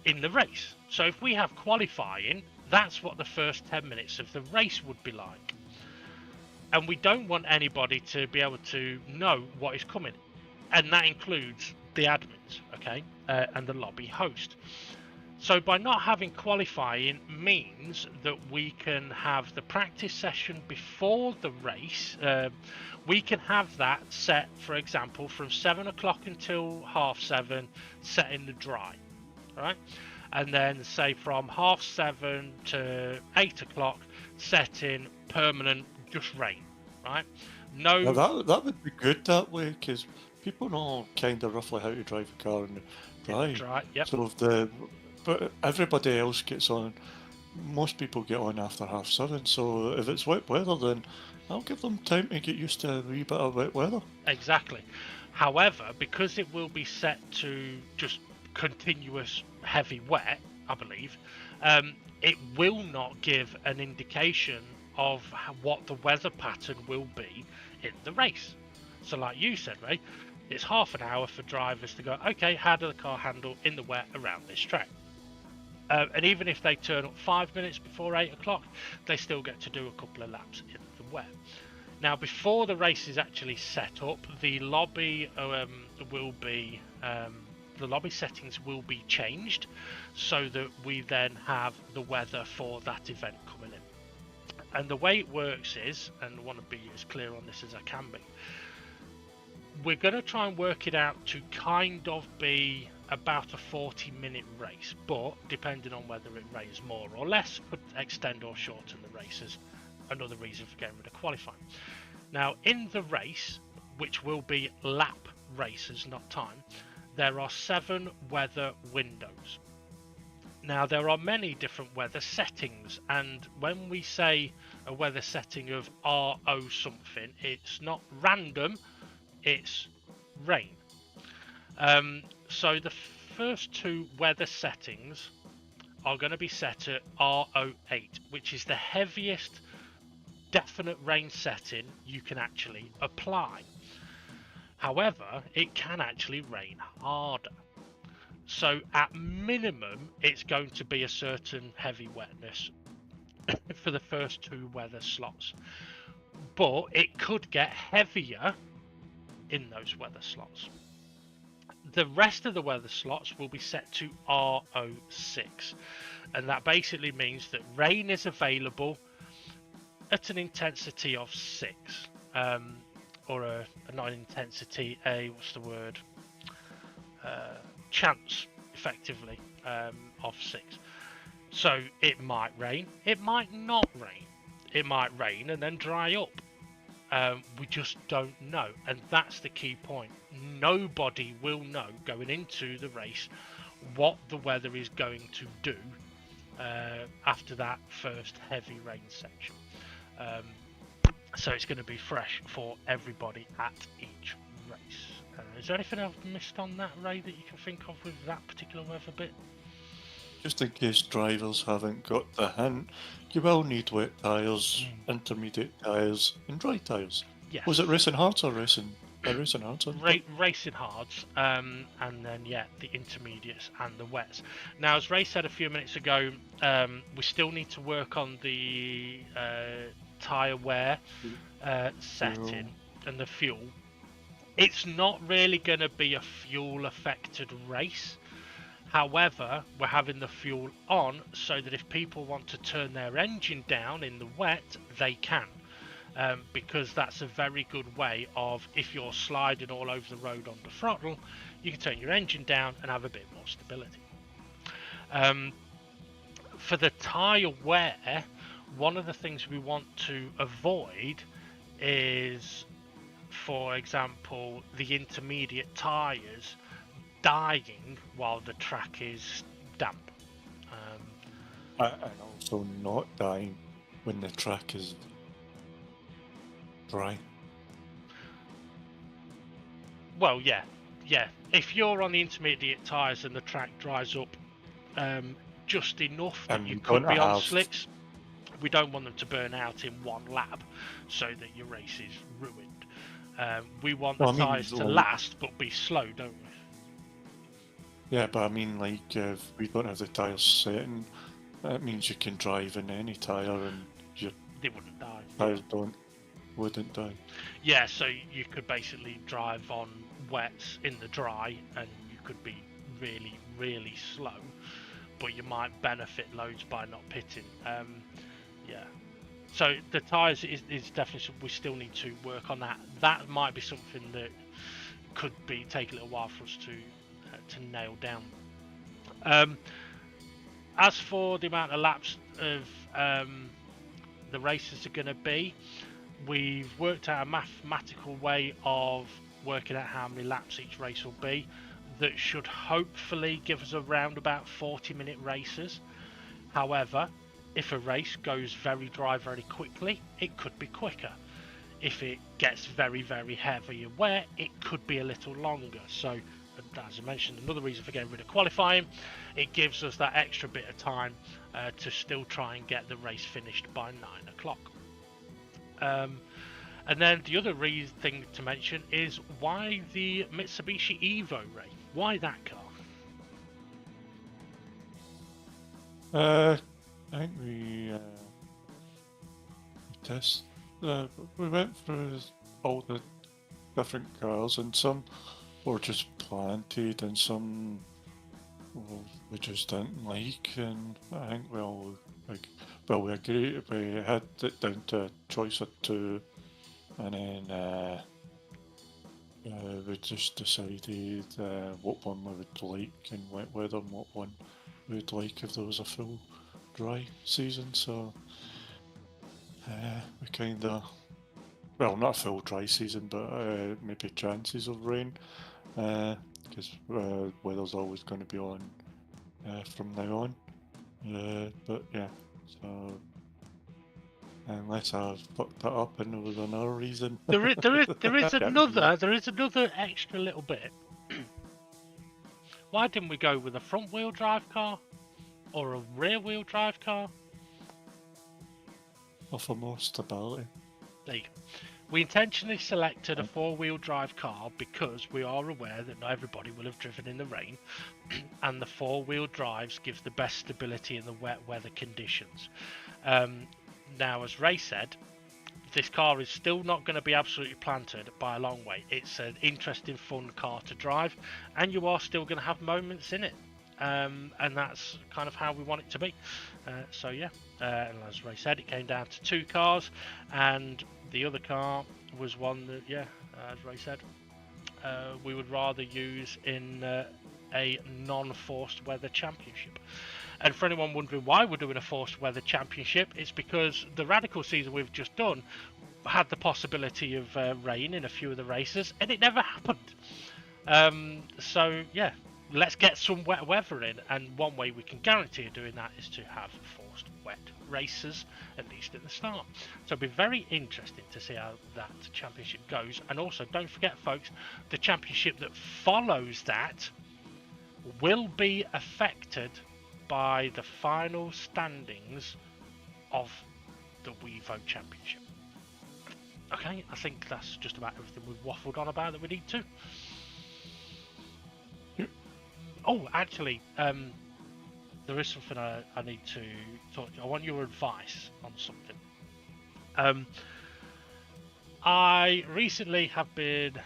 in the race. So if we have qualifying, that's what the first 10 minutes of the race would be like. And we don't want anybody to be able to know what is coming. And that includes the admins, okay, and the lobby host. So by not having qualifying means that we can have the practice session before the race. We can have that set, for example, from 7 o'clock until 7:30, set in the dry, right? And then say from 7:30 to 8 o'clock, set in permanent just rain, right? No, now that would be good that way, because people know kind of roughly how to drive a car in the dry. dry, yep. So but everybody else gets on most people get on after 7:30, so if it's wet weather, then I'll give them time to get used to a wee bit of wet weather. Exactly. However, because it will be set to just continuous heavy wet, I believe, it will not give an indication of what the weather pattern will be in the race. So like you said, Ray, it's half an hour for drivers to go, okay, how does the car handle in the wet around this track? And even if they turn up 5 minutes before 8 o'clock, they still get to do a couple of laps in the wet. Now, before the race is actually set up, the lobby will be the lobby settings will be changed, so that we then have the weather for that event coming in. And the way it works is, and I want to be as clear on this as I can be, we're going to try and work it out to kind of be about a 40-minute race, but depending on whether it rains more or less, could extend or shorten the races. Another reason for getting rid of qualifying. Now, in the race, which will be lap races, not time, there are 7 weather windows. Now, there are many different weather settings, and when we say a weather setting of RO something, it's not random, it's rain. So the first 2 weather settings are going to be set at RO8, which is the heaviest definite rain setting you can actually apply. However, it can actually rain harder. So at minimum, it's going to be a certain heavy wetness for the first 2 weather slots. But it could get heavier in those weather slots. The rest of the weather slots will be set to RO6, and that basically means that rain is available at an intensity of 6, or a non-intensity, what's the word? Chance, effectively, of 6. So it might rain, it might not rain, it might rain and then dry up. We just don't know, and that's the key point. Nobody will know going into the race what the weather is going to do after that first heavy rain section. So it's going to be fresh for everybody at each race. Is there anything I've missed on that, Ray, that you can think of with that particular weather bit? Just in case drivers haven't got the hint, you will need wet tyres, intermediate tyres, and dry tyres. Yes. Was it racing hards or racing hards? Racing hards, and then the intermediates and the wets. Now, as Ray said a few minutes ago, we still need to work on the tyre wear setting and the fuel. It's not really going to be a fuel affected race. However, we're having the fuel on so that if people want to turn their engine down in the wet, they can. Because that's a very good way of, if you're sliding all over the road on the throttle, you can turn your engine down and have a bit more stability. For the tyre wear, one of the things we want to avoid is, for example, the intermediate tyres dying while the track is damp. And also not dying when the track is dry. Well, yeah. If you're on the intermediate tyres and the track dries up just enough that you could be on slicks, we don't want them to burn out in one lap so that your race is ruined. We want the tyres to last but be slow, don't we? Yeah, but I mean, like, if we don't have the tyres setting, that means you can drive in any tyre and they wouldn't die. Tyres wouldn't die. Yeah, so you could basically drive on wets in the dry and you could be really, really slow, but you might benefit loads by not pitting. So the tyres is definitely something we still need to work on. That might be something that could take a little while for us to nail down. As for the amount of laps of the races are going to be, we've worked out a mathematical way of working out how many laps each race will be. That should hopefully give us around about 40-minute races. However, if a race goes very dry very quickly, it could be quicker. If it gets very, very heavy and wet, it could be a little longer. So, as I mentioned, another reason for getting rid of qualifying, it gives us that extra bit of time to still try and get the race finished by 9 o'clock. And then the other thing to mention is why the Mitsubishi Evo, Ray? Why that car? I think we we went through all the different cars, and some were just planted, and some we just didn't like, and I think we agreed. We had it down to a choice of two, and then we just decided what one we would like and went with them, what one we would like if there was a full dry season. So we kind of, well, not a full dry season, but maybe chances of rain, because weather's always going to be on from now on. But yeah, so unless I fucked that up and there was another reason. There is another extra little bit. Why didn't we go with a front wheel drive car or a rear wheel drive car? Or for more stability. There you go. We intentionally selected a four-wheel drive car because we are aware that not everybody will have driven in the rain, and the four-wheel drives give the best stability in the wet weather conditions. Now, as Ray said, this car is still not going to be absolutely planted by a long way. It's an interesting, fun car to drive, and you are still going to have moments in it. And that's kind of how we want it to be. So yeah, and as Ray said, it came down to two cars, and the other car was one that, yeah, as Ray said, we would rather use in a non-forced weather championship. And for anyone wondering why we're doing a forced weather championship, it's because the radical season we've just done had the possibility of rain in a few of the races, and it never happened. So yeah, let's get some wet weather in, and one way we can guarantee doing that is to have forced wet races, at least at the start. So it'll be very interesting to see how that championship goes. And also, don't forget, folks, the championship that follows that will be affected by the final standings of the WeVo Championship. Okay, I think that's just about everything we've waffled on about that we need to. Oh, actually, there is something I need to talk to you. I want your advice on something. I recently have been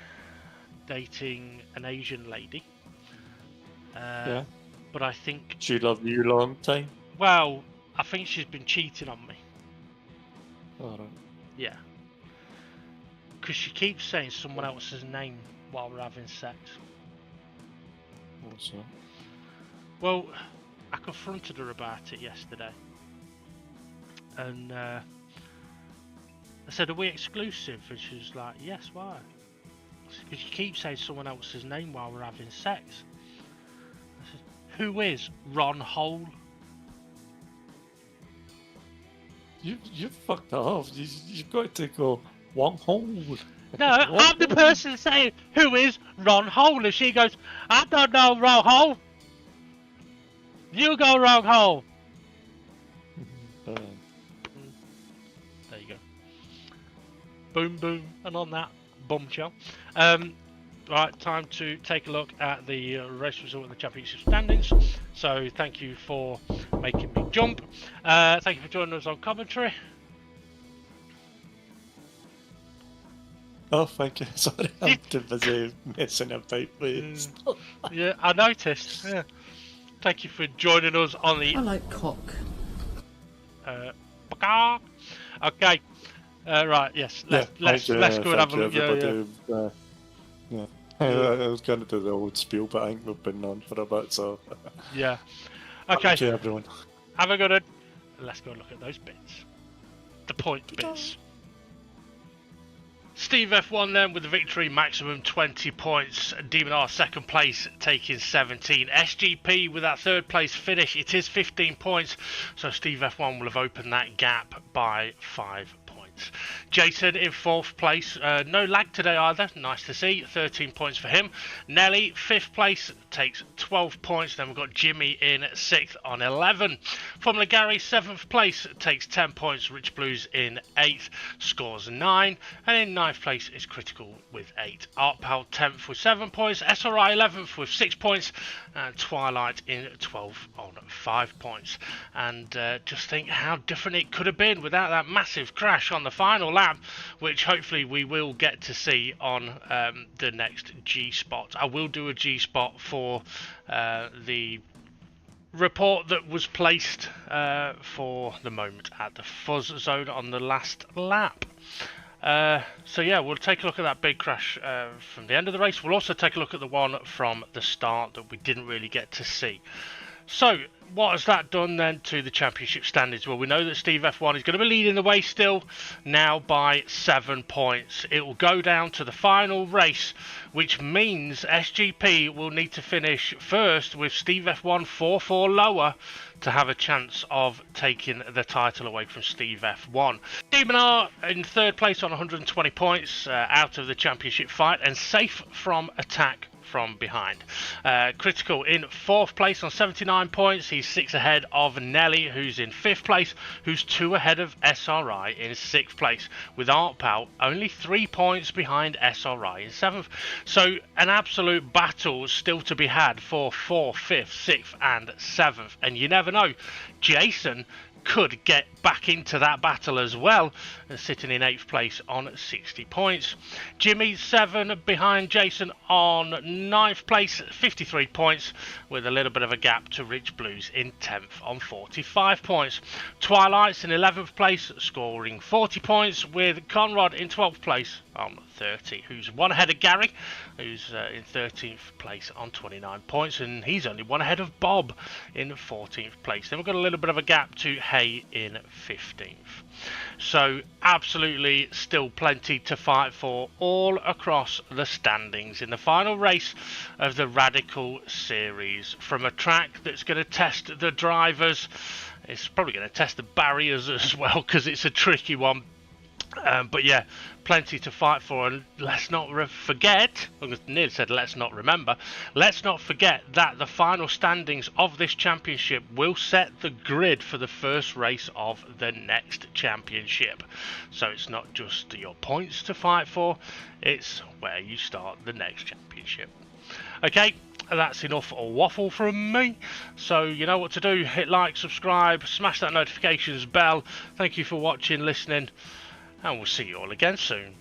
dating an Asian lady. Yeah. But I think She loved you long time. Well, I think she's been cheating on me. Alright. Yeah. Because she keeps saying someone else's name while we're having sex. What's that? Well, I confronted her about it yesterday. And I said, are we exclusive? And she was like, yes, why? Because you keep saying someone else's name while we're having sex. I said, who is Ron Hole? You fucked that off. You've got to go one hole. No, I'm the person saying, who is Ron Hole? And she goes, I don't know Ron Hole. You go Ron Hole. There you go. Boom, boom. And on that bombshell. Right, time to take a look at the race result and the championship standings. So thank you for making me jump. Thank you for joining us on commentary. Oh, thank you. Sorry, I'm too busy messing about with Yeah, I noticed. Yeah. Thank you for joining us on the... I like cock. Okay. Right, yes. Let's go and have a look. Yeah. I was going to do the old spiel, but I think we've been on for a bit, so... Yeah. Okay. Okay, everyone. Have a good one. Let's go and look at those bits. The point bits. Steve F1 then with the victory, maximum 20 points. Demon R second place, taking 17. SGP with that third place finish, it is 15 points. So Steve F1 will have opened that gap by 5 points. Jason in fourth place, no lag today either, nice to see, 13 points for him. Nelly, fifth place, takes 12 points. Then we've got Jimmy in sixth on 11. Formula Gary, seventh place, takes 10 points. Rich Blues in eighth, scores 9. And in ninth place is Critical with 8. Art Pal 10th with 7 points. SRI 11th with 6 points. And Twilight in 12th on 5 points. And just think how different it could have been without that massive crash on the final lap, which hopefully we will get to see on the next G spot. I will do a G spot for the report that was placed for the moment at the fuzz zone on the last lap. So yeah, we'll take a look at that big crash from the end of the race. We'll also take a look at the one from the start that we didn't really get to see. So what has that done then to the championship standings? Well, we know that Steve F1 is going to be leading the way still now by 7 points. It will go down to the final race, which means SGP will need to finish first with Steve F1 4-4 lower to have a chance of taking the title away from Steve F1. Demon R in third place on 120 points, out of the championship fight and safe from attack from behind. Critical in fourth place on 79 points. He's 6 ahead of Nelly, who's in fifth place, who's 2 ahead of SRI in sixth place, with Art Pal only 3 points behind SRI in seventh. So an absolute battle still to be had for fourth, fifth, sixth and seventh. And you never know, Jason could get back into that battle as well, sitting in 8th place on 60 points. Jimmy 7 behind Jason on 9th place, 53 points, with a little bit of a gap to Rich Blues in 10th on 45 points. Twilight's in 11th place, scoring 40 points, with Conrad in 12th place on 30, who's 1 ahead of Gary, who's in 13th place on 29 points, and he's only 1 ahead of Bob in 14th place. Then we've got a little bit of a gap to Hay in 15th. So absolutely still plenty to fight for all across the standings in the final race of the Radical Series, from a track that's going to test the drivers. It's probably going to test the barriers as well, because it's a tricky one. But yeah, plenty to fight for, and let's not forget, I nearly said let's not remember, let's not forget that the final standings of this championship will set the grid for the first race of the next championship. So it's not just your points to fight for, it's where you start the next championship. Okay, that's enough waffle from me. So you know what to do, hit like, subscribe, smash that notifications bell. Thank you for watching, listening, and we'll see you all again soon.